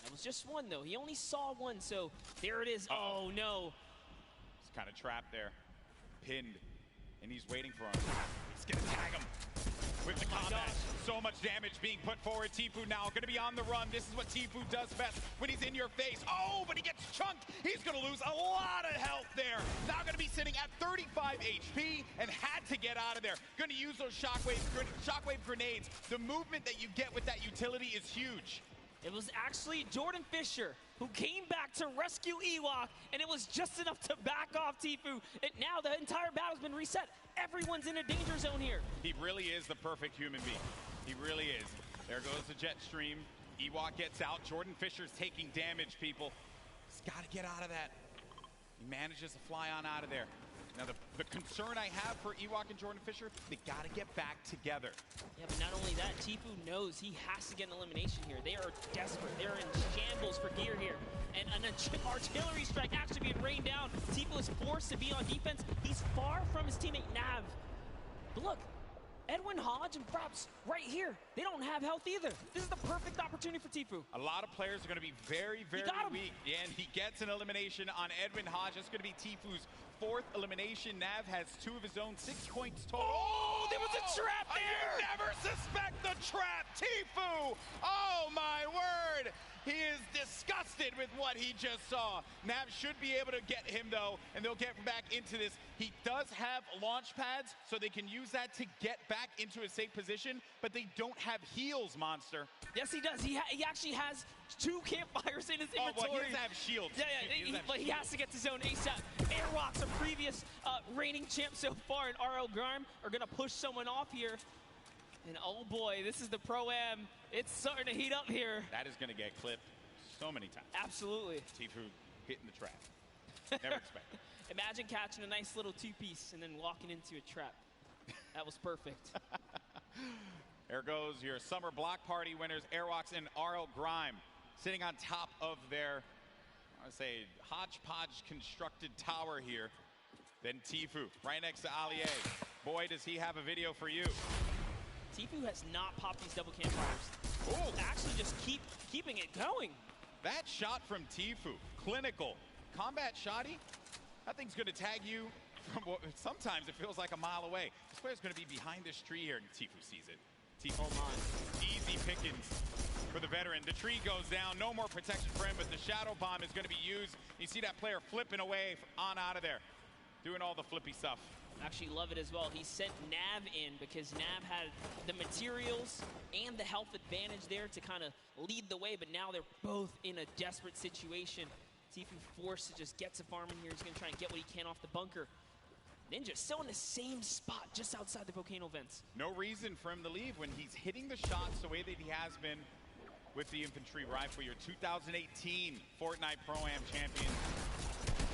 That was just one, though. He only saw one, so there it is. Oh, no. He's kind of trapped there, pinned, and he's waiting for him. He's going to tag him with the combat. So much damage being put forward. Tfue now going to be on the run. This is what Tfue does best when he's in your face. Oh, but he gets chunked. He's going to lose a lot of health there. Now going to be sitting at 35 HP and had to get out of there. Going to use those shockwave grenades. The movement that you get with that utility is huge. It was actually Jordan Fisher who came back to rescue Ewok, and it was just enough to back off Tfue. And now the entire battle's been reset. Everyone's in a danger zone here. He really is the perfect human being. He really is. There goes the jet stream. Ewok gets out. Jordan Fisher's taking damage, people. He's got to get out of that. He manages to fly on out of there. Now, the concern I have for Ewok and Jordan Fisher, they got to get back together. Yeah, but not only that, Tfue knows he has to get an elimination here. They are desperate. They're in shambles for gear here. And an artillery strike actually being rained down. Tfue is forced to be on defense. He's far from his teammate Nav. But look, Edwin Hodge and Fraps right here. They don't have health either. This is the perfect opportunity for Tfue. A lot of players are going to be very, very weak. And he gets an elimination on Edwin Hodge. That's going to be Tfue's 4th elimination. Nav has 2 of his own, 6 points total. Oh, there was a trap there! You never suspect the trap, Tfue! Oh, my word! He is disgusted with what he just saw. Nav should be able to get him, though, and they'll get back into this. He does have launch pads, so they can use that to get back into a safe position, but they don't have heals, Monster. Yes, he does. He actually has 2 campfires in his inventory. Oh, well, he doesn't have shields. Yeah, but he has to get to zone ASAP. Airwalks, a previous reigning champ so far, and RL Grime are going to push someone off here. And oh boy, this is the Pro-Am. It's starting to heat up here. That is going to get clipped so many times. Absolutely. Tfue hitting the trap. Never expected. Imagine catching a nice little 2-piece and then walking into a trap. That was perfect. There goes your summer block party winners, Airwalks and RL Grime, sitting on top of their, I would say, hodgepodge constructed tower here. Then Tfue, right next to Allier. Boy, does he have a video for you. Tfue has not popped these double campfires. Oh, actually just keeping it going. That shot from Tfue, clinical. Combat shotty, that thing's going to tag you from what sometimes it feels like a mile away. This player's going to be behind this tree here, and Tfue sees it. Tfue, easy pickings for the veteran. The tree goes down, no more protection for him, but the shadow bomb is going to be used. You see that player flipping away on out of there, doing all the flippy stuff. Actually love it as well. He sent Nav in because Nav had the materials and the health advantage there to kind of lead the way, but now they're both in a desperate situation. Tfue forced to just get to farming here. He's going to try and get what he can off the bunker. Ninja still in the same spot just outside the volcano vents. No reason for him to leave when he's hitting the shots the way that he has been with the infantry rifle. Your 2018 Fortnite Pro-Am champion.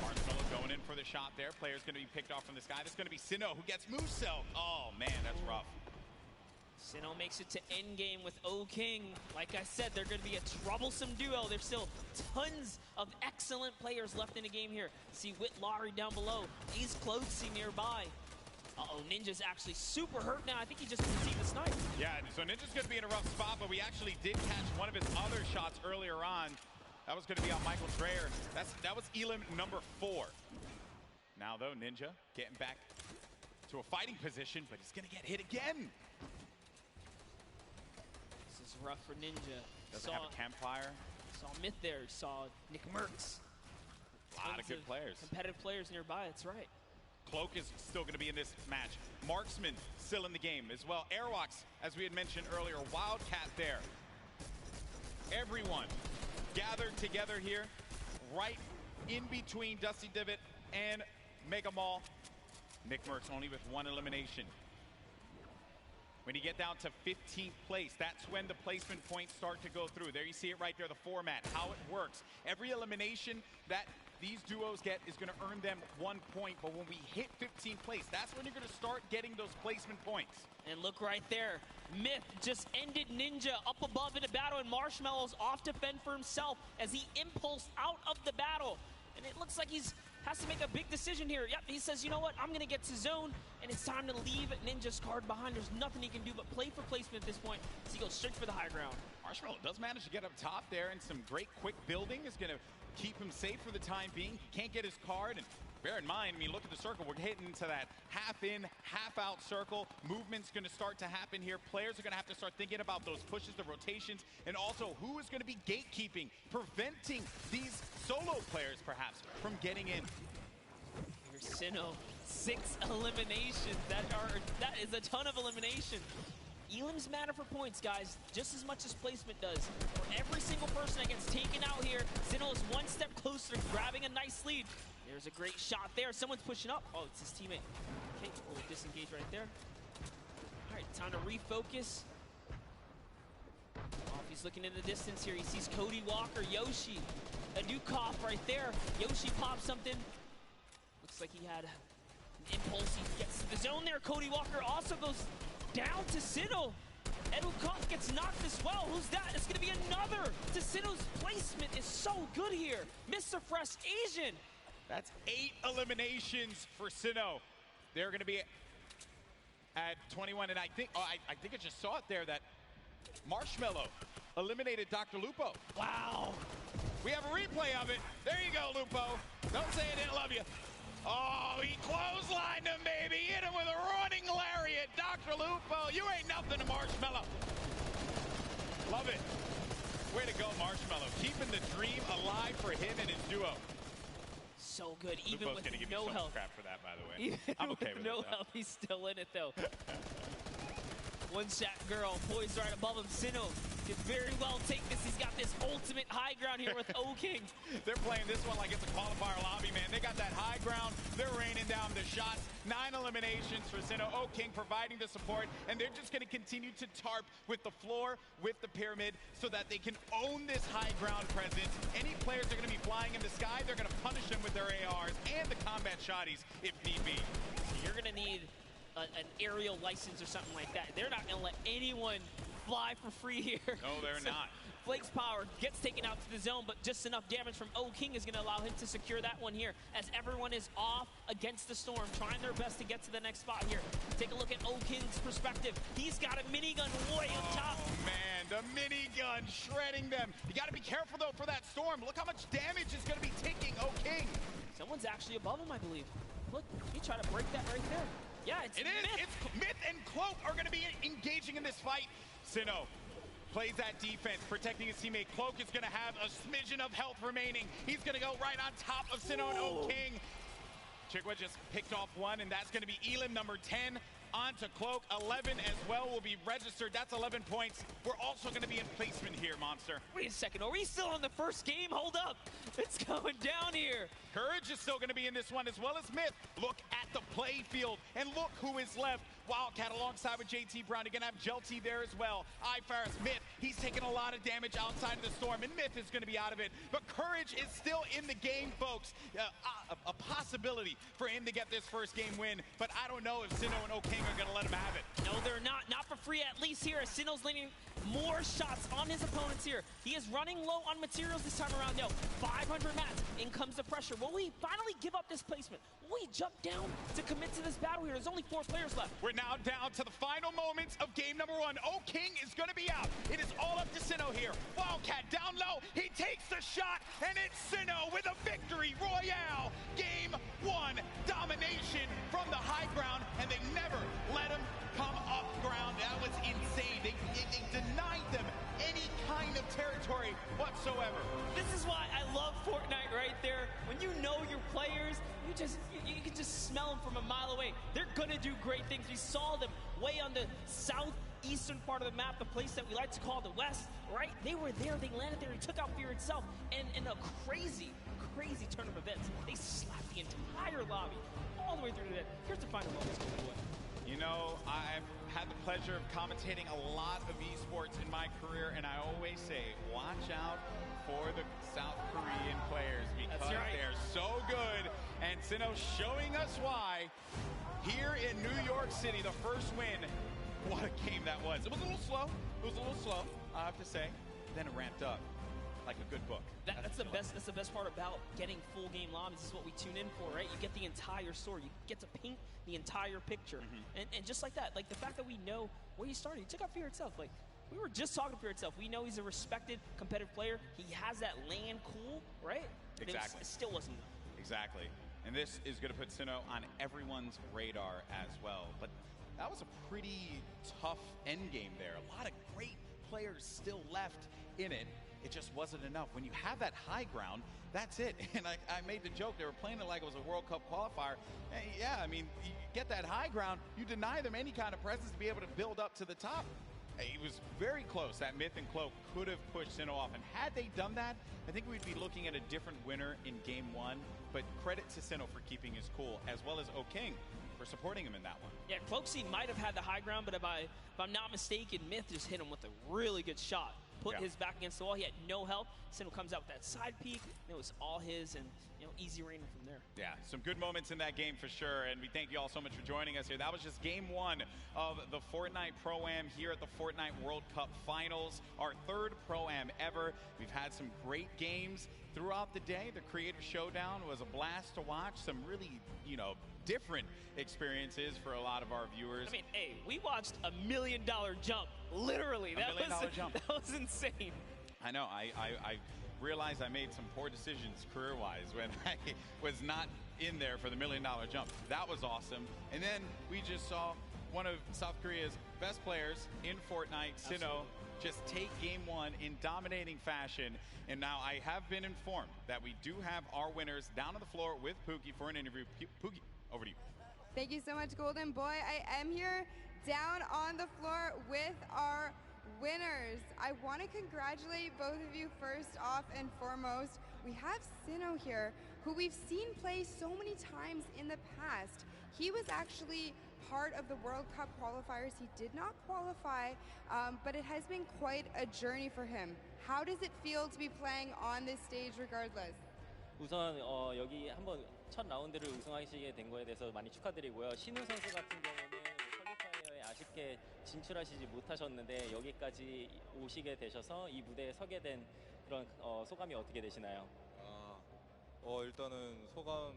Marshmallow going in for the shot there. Player's going to be picked off from this guy. That's going to be Sinnoh who gets Moose Cell. Oh, man, that's rough. Sinnoh makes it to endgame with O-King. Like I said, they're going to be a troublesome duo. There's still tons of excellent players left in the game here. See Whit Lowry down below. He's closing nearby. Uh-oh, Ninja's actually super hurt now. I think he just received the snipe. Yeah, so Ninja's going to be in a rough spot, but we actually did catch one of his other shots earlier on. That was going to be on Michael Dreyer. That was elim number 4. Now, though, Ninja getting back to a fighting position, but he's going to get hit again. This is rough for Ninja. Doesn't have a campfire. Saw Myth there. Saw Nick Merckx. A lot of good players. Competitive players nearby, that's right. Cloak is still going to be in this match. Marksman still in the game as well. Airwalks, as we had mentioned earlier, Wildcat there. Everyone gathered together here, right in between Dusty Divot and Mega Mall. Nick Merckx only with 1 elimination. When you get down to 15th place, that's when the placement points start to go through. There you see it right there, the format, how it works. Every elimination that these duos get is going to earn them 1 point, but when we hit 15th place, that's when you're going to start getting those placement points. And look right there, Myth just ended Ninja up above in the battle, and Marshmallow's off to fend for himself as he impulsed out of the battle. And it looks like he's has to make a big decision here. Yep, he says, you know what, I'm going to get to zone, and it's time to leave Ninja's card behind. There's nothing he can do but play for placement at this point, so he goes straight for the high ground. Marshmallow does manage to get up top there, and some great quick building is going to keep him safe for the time being. He can't get his card, and bear in mind, I mean, look at the circle. We're hitting into that half in, half out circle. Movement's going to start to happen here. Players are going to have to start thinking about those pushes, the rotations, and also who is going to be gatekeeping, preventing these solo players, perhaps, from getting in. Here's Sinnoh, 6 eliminations. That is a ton of elimination. Elims matter for points, guys, just as much as placement does. For every single person that gets taken out here, Sinnoh is one step closer to grabbing a nice lead. There's a great shot there. Someone's pushing up. Oh, it's his teammate. Okay, we'll disengage right there. All right, time to refocus. Oh, he's looking in the distance here. He sees Cody Walker, Yoshi, a new cough right there. Yoshi pops something. Looks like he had an impulse. He gets to the zone there. Cody Walker also goes down to Sinnoh. Edukov gets knocked as well. Who's that? It's going to be another. Sinnoh's placement is so good here. Mr. Fresh Asian. That's 8 eliminations for Sinnoh. They're going to be at 21, and I think I just saw it there that Marshmallow eliminated Dr. Lupo. Wow. We have a replay of it. There you go, Lupo. Don't say I didn't love you. Oh, he clotheslined him, baby. Hit him with a running lariat. Dr. Lupo, you ain't nothing to Marshmallow. Love it. Way to go, Marshmallow. Keeping the dream alive for him and his duo. So good, even Lupo's with gonna give no me so health. much crap for that, by the way. Even I'm okay with no it, though. health, he's still in it, though. One shot girl poised right above him. Sinnoh could very well take this. He's got this ultimate high ground here with O-King. They're playing this one like it's a qualifier lobby, man. They got that high ground. They're raining down the shots. 9 eliminations for Sinnoh. O-King providing the support, and they're just going to continue to tarp with the floor, with the pyramid, so that they can own this high ground presence. Any players that are going to be flying in the sky, they're going to punish them with their ARs and the combat shotties if need be. So you're going to need an aerial license or something like that. They're not going to let anyone fly for free here. No, they're not. Flake's power gets taken out to the zone, but just enough damage from O-King is going to allow him to secure that one here, as everyone is off against the storm, trying their best to get to the next spot here. Take a look at O-King's perspective. He's got a minigun way up top. Oh, man, the minigun shredding them. You got to be careful, though, for that storm. Look how much damage is going to be taking O-King. Someone's actually above him, I believe. Look, he tried to break that right there. Yeah, it's Myth. It's Myth and Cloak are going to be engaging in this fight. Sinnoh plays that defense, protecting his teammate. Cloak is going to have a smidgen of health remaining. He's going to go right on top of Sinnoh and O-King. Chigwa just picked off one, and that's going to be Elim number 10. On to Cloak. 11 as well will be registered. That's 11 points. We're also going to be in placement here, Monster. Wait a second. Are we still on the first game? Hold up. It's going down here. Courage is still going to be in this one, as well as Myth. Look at the play field, and look who is left. Wildcat alongside with JT Brown. You're going to have Jelty there as well. iFaris, Myth, he's taking a lot of damage outside of the storm, and Myth is going to be out of it. But Courage is still in the game, folks. A possibility for him to get this first game win, but I don't know if Sinnoh and O-King are going to let him have it. No, they're not. Not for free, at least here, as Sinnoh's landing more shots on his opponents here. He is running low on materials this time around, though. 500 mats. In comes the pressure. Will he finally give up this placement? Will he jump down to commit to this battle here? There's only 4 players left. We're now down to the final moments of game number 1. O-King is going to be out. It is all up to Sinnoh here. Wildcat down low. He takes the shot, and it's Sinnoh with a victory royale. Game 1 domination from the high ground, and they never let him come up ground. That was insane. They denied them any kind of territory whatsoever. This is why I love Fortnite right there. When you know your players, you can just smell them from a mile away. They're gonna do great things. We saw them way on the southeastern part of the map, the place that we like to call the West, right? They were there, they landed there, they took out Fear itself, and in a crazy turn of events, they slapped the entire lobby all the way through to that. Here's the final moments. You know, I've had the pleasure of commentating a lot of esports in my career, and I always say, watch out for the South Korean players, because they're so good. And Sinnoh showing us why here in New York City, the first win. What a game that was. It was a little slow. I have to say. Then it ramped up. like a good book. That's the best. That's the best part about getting full game lobbies. This is what we tune in for, right? You get the entire story. You get to paint the entire picture, and just like that, like the fact that we know where he started. He took out Fear itself. Like we were just talking Fear itself. We know he's a respected competitive player. He has that land cool, right? But Exactly. It still wasn't enough. Exactly. And this is going to put Sinnoh on everyone's radar as well. But that was a pretty tough end game there. A lot of great players still left in it. It just wasn't enough. When you have that high ground, that's it. And I made the joke, they were playing it like it was a World Cup qualifier. Hey, yeah, I mean, you get that high ground, you deny them any kind of presence to be able to build up to the top. It was very close. That Myth and Cloak could have pushed Sinnoh off. And had they done that, I think we'd be looking at a different winner in Game 1. But credit to Sinnoh for keeping his cool, as well as O'King for supporting him in that one. Yeah, Cloaksy might have had the high ground, but if I'm not mistaken, Myth just hit him with a really good shot. Put his back against the wall. He had no help. Sinnoh comes out with that side peek. It was all his, and easy raining from there. Yeah, some good moments in that game for sure, and we thank you all so much for joining us here. That was just Game 1 of the Fortnite Pro-Am here at the Fortnite World Cup Finals, our third Pro-Am ever. We've had some great games throughout the day. The Creator Showdown was a blast to watch. Some really, different experiences for a lot of our viewers. I mean, hey, we watched $1 million jump, literally. $1 million jump. That was insane. I know. I realized I made some poor decisions career-wise when I was not in there for the $1 million jump. That was awesome. And then we just saw one of South Korea's best players in Fortnite, Sinnoh, just take Game 1 in dominating fashion. And now I have been informed that we do have our winners down on the floor with Pookie for an interview. Pookie, over to you. Thank you so much, Golden Boy. I am here down on the floor with our winners. I want to congratulate both of you first off and foremost. We have Sinnoh here, who we've seen play so many times in the past. He was actually part of the World Cup qualifiers. He did not qualify, but it has been quite a journey for him. How does it feel to be playing on this stage regardless? 우선 여기 한번 첫 라운드를 우승하시게 된 거에 대해서 많이 축하드리고요. 신우 선수 같은 경우는 퀄리파이어에 아쉽게 진출하시지 못하셨는데 여기까지 오시게 되셔서 이 무대에 서게 된 그런 소감이 어떻게 되시나요? 일단은 소감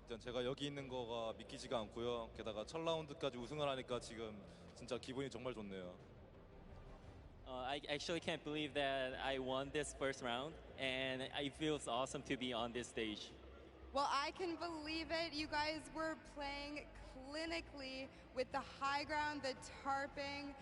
일단 제가 여기 있는 거가 믿기지가 않고요. 게다가 첫 라운드까지 우승을 하니까 지금 진짜 기분이 정말 좋네요. I actually can't believe that I won this first round, and it feels awesome to be on this stage. Well, I can believe it. You guys were playing clinically with the high ground, the tarping,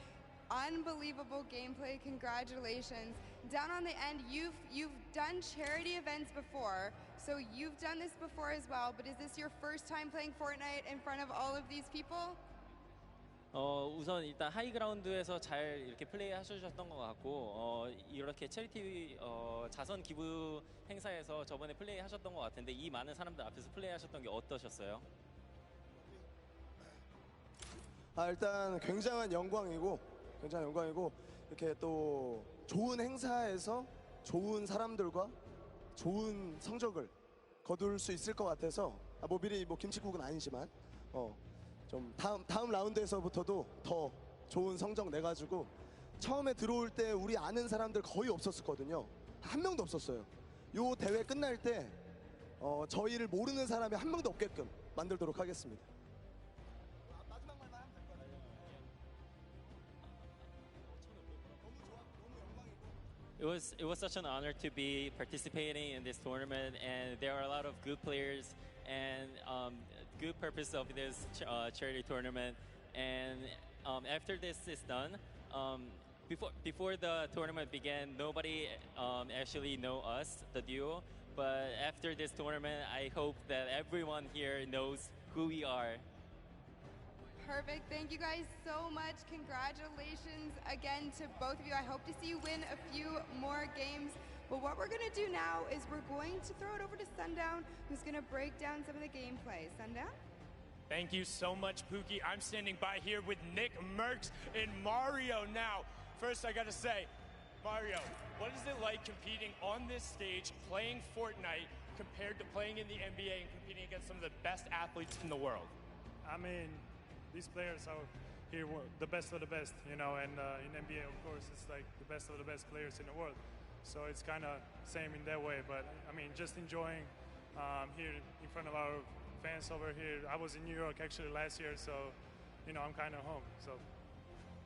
unbelievable gameplay. Congratulations. Down on the end, you've done charity events before, so you've done this before as well, but is this your first time playing Fortnite in front of all of these people? 우선 일단 하이그라운드에서 잘 이렇게 플레이 하셨던 것 같고 이렇게 체리티 자선 기부 행사에서 저번에 플레이 하셨던 것 같은데 이 많은 사람들 앞에서 플레이 하셨던 게 어떠셨어요? 일단 굉장한 영광이고 이렇게 또 좋은 행사에서 좋은 사람들과 좋은 성적을 거둘 수 있을 것 같아서 뭐 미리 뭐 김치국은 아니지만 좀 다음 라운드에서부터도 더 좋은 성적 내가지고 처음에 들어올 때 우리 아는 사람들 거의 없었거든요. 한 명도 없었어요. 요 대회 끝날 때 저희를 모르는 사람이 한 명도 없게끔 만들도록 하겠습니다. 마지막 말만 하면 될 것 같아요. It was such an honor to be participating in this tournament, and there are a lot of good players and good purpose of this charity tournament. And after this is done, before the tournament began, nobody actually know us, the duo. But after this tournament, I hope that everyone here knows who we are. Perfect. Thank you guys so much. Congratulations again to both of you. I hope to see you win a few more games. But what we're going to do now is we're going to throw it over to Sundown, who's going to break down some of the gameplay. Sundown? Thank you so much, Pookie. I'm standing by here with Nick Merckx and Mario now. First, I got to say, Mario, what is it like competing on this stage, playing Fortnite, compared to playing in the NBA and competing against some of the best athletes in the world? I mean, these players are here, the best of the best, and in NBA, of course, it's like the best of the best players in the world. So it's kind of same in that way. But I mean, just enjoying here in front of our fans over here. I was in New York actually last year, so I'm kind of home. So.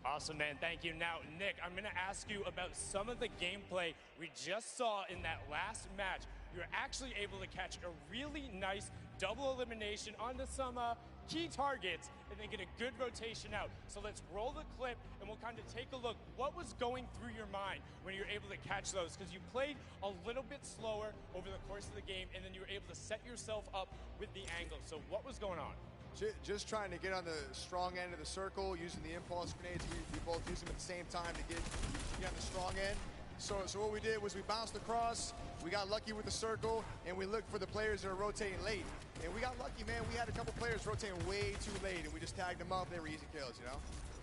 Awesome, man. Thank you. Now, Nick, I'm going to ask you about some of the gameplay we just saw in that last match. You're actually able to catch a really nice double elimination onto some key targets and then get a good rotation out. So let's roll the clip and we'll kind of take a look. What was going through your mind when you were able to catch those? Because you played a little bit slower over the course of the game and then you were able to set yourself up with the angle. So what was going on? Just trying to get on the strong end of the circle, using the impulse grenades. We both use them at the same time to get on the strong end. So what we did was we bounced across, we got lucky with the circle, and we looked for the players that are rotating late. And we got lucky, man. We had a couple players rotating way too late, and we just tagged them up. They were easy kills,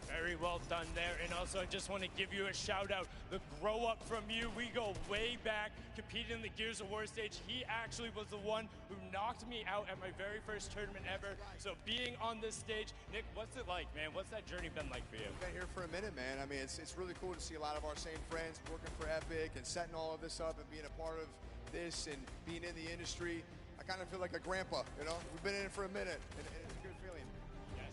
Very well done there. And also, I just want to give you a shout out. The grow up from you, we go way back, competing in the Gears of War stage. He actually was the one who knocked me out at my very first tournament ever. So being on this stage, Nick, what's it like, man? What's that journey been like for you? I've been here for a minute, man. I mean, it's really cool to see a lot of our same friends working for Epic and setting all of this up and being a part of this and being in the industry. I kind of feel like a grandpa, We've been in it for a minute, and it's a good feeling.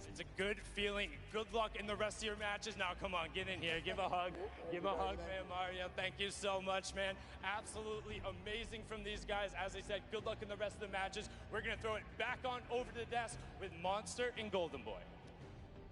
It's a good feeling. Good luck in the rest of your matches. Now, come on, get in here. Give a hug. Give a hug, man, Mario. Thank you so much, man. Absolutely amazing from these guys. As I said, good luck in the rest of the matches. We're going to throw it back on over to the desk with Monster and Golden Boy.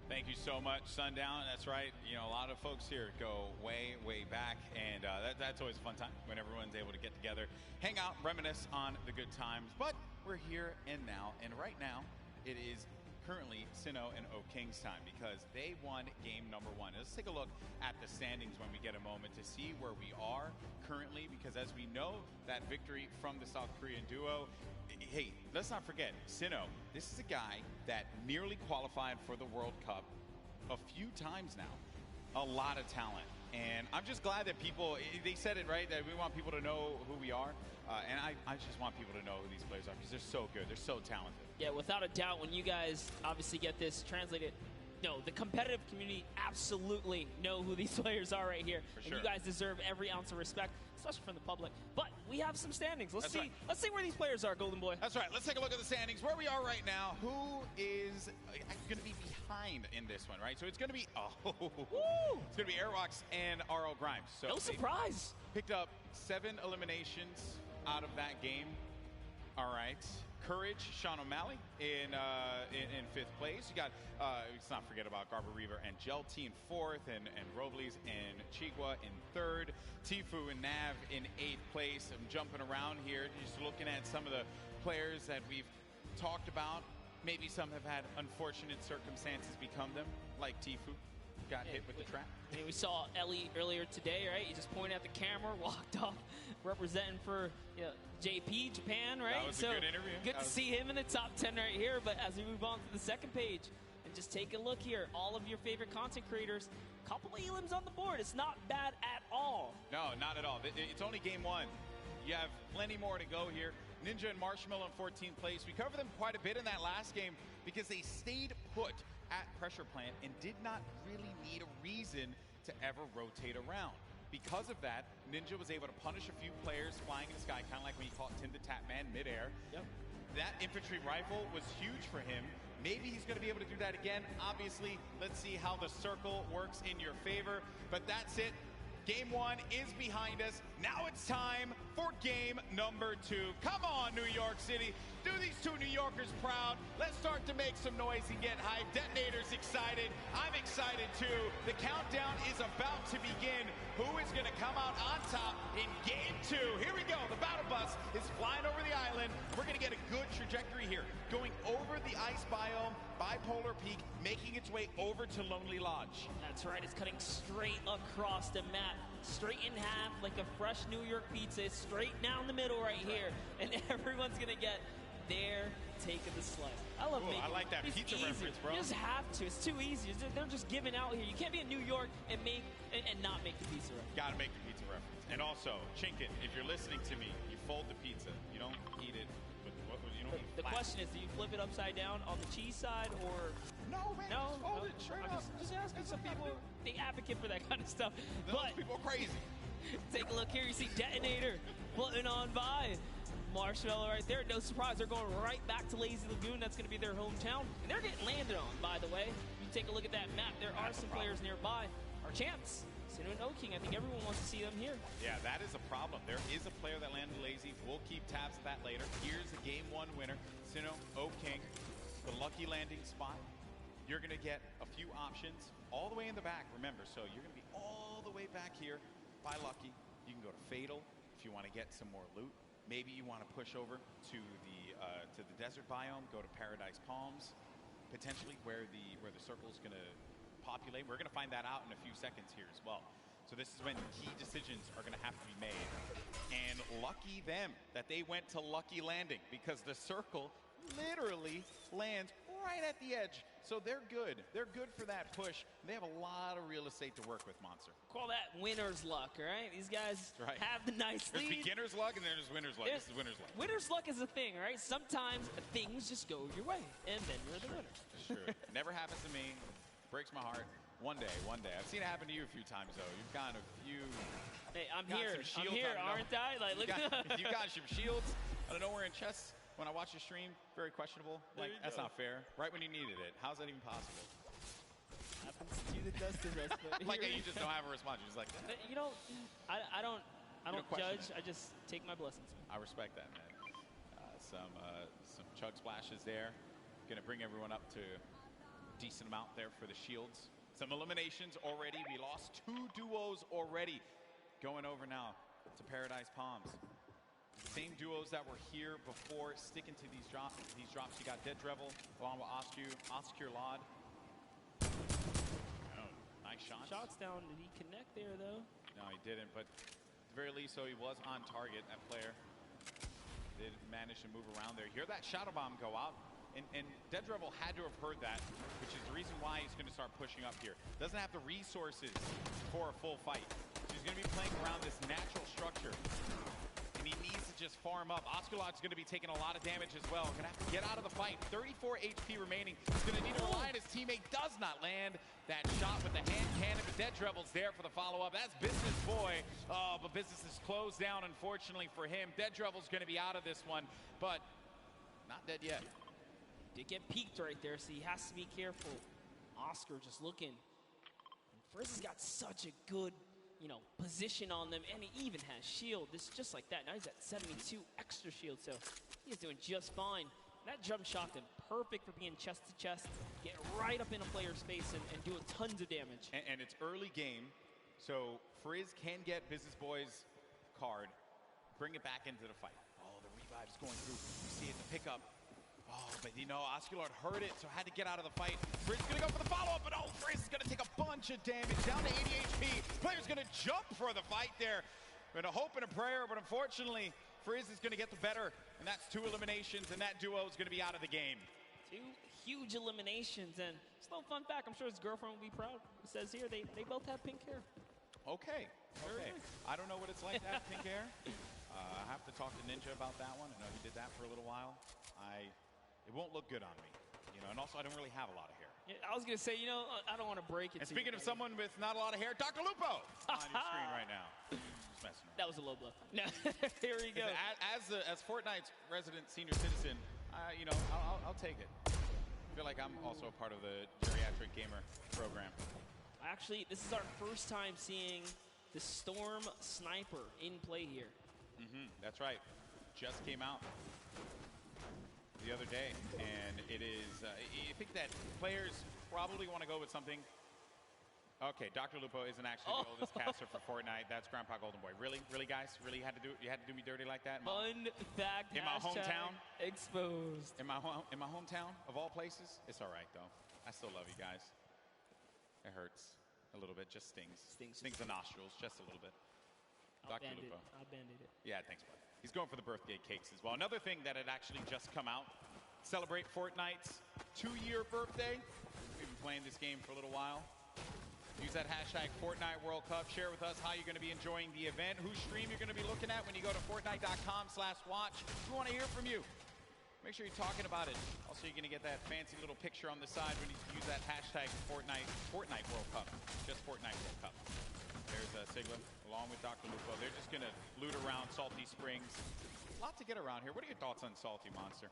Thank you so much, Sundown. That's right. A lot of folks here go way, way back, and that's always a fun time when everyone's able to get together, hang out, reminisce on the good times. But we're here and now, and right now, it is currently Sinnoh and O King's time because they won game number 1. Let's take a look at the standings when we get a moment to see where we are currently, because as we know, that victory from the South Korean duo, hey, let's not forget, Sinnoh, this is a guy that nearly qualified for the World Cup a few times now. A lot of talent. And I'm just glad that people, they said it right, that we want people to know who we are. And I just want people to know who these players are because they're so good. They're so talented. Yeah, without a doubt, when you guys obviously get this translated, no, the competitive community absolutely know who these players are right here. For and sure. you guys deserve every ounce of respect, especially from the public. But we have some standings. Let's see where these players are, Golden Boy. That's right. Let's take a look at the standings. Where we are right now. Who is going to be behind in this one, right? So it's going to be, it's going to be Airwalks and RL Grimes. So no surprise. Picked up 7 eliminations out of that game. All right. Courage, Sean O'Malley in 5th place. You got, let's not forget about Garber Reaver and Jelty in 4th, and Robles and Chigua in 3rd. Tifu and Nav in 8th place. I'm jumping around here, just looking at some of the players that we've talked about. Maybe some have had unfortunate circumstances become them, like Tifu. Got hit with the trap. I mean, we saw Ellie earlier today, right? He just pointed at the camera, walked off, representing for JP, Japan, right? That was a good interview. Good to see him in the top 10 right here. But as we move on to the second page, and just take a look here, all of your favorite content creators, couple of elims on the board. It's not bad at all. No, not at all. It's only game 1. You have plenty more to go here. Ninja and Marshmallow in 14th place. We covered them quite a bit in that last game because they stayed put at pressure plant and did not really need a reason to ever rotate around. Because of that, Ninja was able to punish a few players flying in the sky, kind of like when you caught Tim the Tap Man midair. Yep. That infantry rifle was huge for him. Maybe he's going to be able to do that again. Obviously, let's see how the circle works in your favor. But that's it. Game 1 is behind us. Now it's time for game number 2. Come on, New York City. Do these 2 New Yorkers proud. Let's start to make some noise and get hyped. Detonators excited. I'm excited too. The countdown is about to begin. Who is going to come out on top in game 2? Here we go. The battle bus is flying over the island. We're going to get a good trajectory here. Going over the ice biome, Bipolar Peak, making its way over to Lonely Lodge. That's right. It's cutting straight across the map. Straight in half like a fresh New York pizza. It's straight down the middle right here. And everyone's going to get their take of the slice. I love making I like that pizza reference, bro. You just have to. It's too easy. They're just giving out here. You can't be in New York and not make the pizza reference. Gotta make the pizza reference. And also, Chinkin, if you're listening to me, you fold the pizza. You don't eat it. The question is, do you flip it upside down on the cheese side or... No, man, no, just fold it straight up. Just asking some people, they advocate for that kind of stuff. Those people are crazy. Take a look here. You see Detonator floating on by. Marshmallow right there. No surprise, they're going right back to Lazy Lagoon. That's going to be their hometown. And they're getting landed on, by the way. You take a look at that map. There are some players nearby. Our champs, Sino and O-King. I think everyone wants to see them here. Yeah, that is a problem. There is a player that landed Lazy. We'll keep tabs of that later. Here's the game 1 winner. Sino, O-King, the lucky landing spot. You're going to get a few options all the way in the back, remember. So you're going to be all the way back here by Lucky. You can go to Fatal if you want to get some more loot. Maybe you want to push over to the desert biome, go to Paradise Palms, potentially where the circle is going to populate. We're going to find that out in a few seconds here as well. So this is when key decisions are going to have to be made. And lucky them that they went to Lucky Landing, because the circle literally lands right at the edge. So they're good. They're good for that push. They have a lot of real estate to work with, Monster. Call that winner's luck, all right? These guys have the nice There's lead. beginner's luck and then there's winner's luck. This is winner's luck. Winner's luck is a thing, all right? Sometimes things just go your way, and then you're the winner. Sure. Never happens to me. Breaks my heart. One day. I've seen it happen to you a few times, though. You've gotten a few... Hey, I'm here, aren't I? Like, look you got some shields out of nowhere in chess. When I watch your stream, very questionable. Like, that's not fair. Right when you needed it. How's that even possible? Happens to you, the dust of us. Like, you just don't have a response. You're just like, you know, I don't judge. I just take my blessings. I respect that, man. Some chug splashes there. Gonna bring everyone up to a decent amount there for the shields. Some eliminations already. We lost 2 duos already. Going over now to Paradise Palms. Same duos that were here before, sticking to these drops. You got Dead Drevel along with Oscar Lod. Oh, nice shots. Shots down. Did he connect there, though? No, he didn't, but at the very least, so he was on target, that player. Did manage to move around there. Hear that shadow bomb go out. And Dead Drevel had to have heard that, which is the reason why he's going to start pushing up here. Doesn't have the resources for a full fight. So he's going to be playing around this natural structure. And he needs to just farm up. Osculot's going to be taking a lot of damage as well. Going to have to get out of the fight. 34 HP remaining. He's going to need to rely on his teammate. Does not land that shot with the hand cannon. But Dead Drevel's there for the follow-up. That's Business Boy. Oh, but business is closed down, unfortunately, for him. Dead Drevel's going to be out of this one, but not dead yet. Did get peeked right there, so he has to be careful. Oscar just looking. Frizz has got such a good, position on them, and he even has shield. This is just like that. Now he's at 72 extra shield, so he's doing just fine. That jump shot him perfect for being chest to chest, get right up in a player's face and doing tons of damage. And it's early game, so Frizz can get Business Boy's card, bring it back into the fight. Oh, the revive's going through. You see it, the pickup. Oh, but Osculot heard it, so had to get out of the fight. Frizz gonna go for the follow-up, but Frizz is gonna take a bunch of damage, down to 80 HP. Player's gonna jump for the fight there. With a hope and a prayer, but unfortunately, Frizz is gonna get the better, and that's 2 eliminations, and that duo is gonna be out of the game. 2 huge eliminations, and just a little fun fact, I'm sure his girlfriend will be proud. It says here, they both have pink hair. Okay. I don't know what it's like to have pink hair. I have to talk to Ninja about that one. I know he did that for a little while. It won't look good on me, and also I don't really have a lot of hair. Yeah, I was gonna say, I don't want to break it. And speaking of someone with not a lot of hair, Dr. Lupo on your screen right now. Just messing around. That was a low blow. No, here we go. As Fortnite's resident senior citizen, I'll take it. I feel like I'm also a part of the geriatric gamer program. Actually, this is our first time seeing the Storm Sniper in play here. That's right. Just came out the other day, and it is, I think that players probably want to go with something. Okay, Dr. Lupo isn't actually the oldest caster for Fortnite. That's Grandpa Golden Boy. Really, guys? Really you had to do me dirty like that? Fun fact, in my hometown? Exposed. In my hometown, of all places? It's all right, though. I still love you guys. It hurts a little bit, just stings. Stings the nostrils, just a little bit. Dr. Lupo. I'll band-aid it. Yeah, thanks, bud. He's going for the birthday cakes as well. Another thing that had actually just come out, celebrate Fortnite's 2-year birthday. We've been playing this game for a little while. Use that hashtag Fortnite World Cup. Share with us how you're going to be enjoying the event, whose stream you're going to be looking at when you go to Fortnite.com/watch. We want to hear from you. Make sure you're talking about it. Also, you're going to get that fancy little picture on the side when you use that hashtag Fortnite World Cup. Just Fortnite World Cup. There's Sigla along with Dr. Lupo. They're just going to loot around Salty Springs. A lot to get around here. What are your thoughts on Salty, Monster?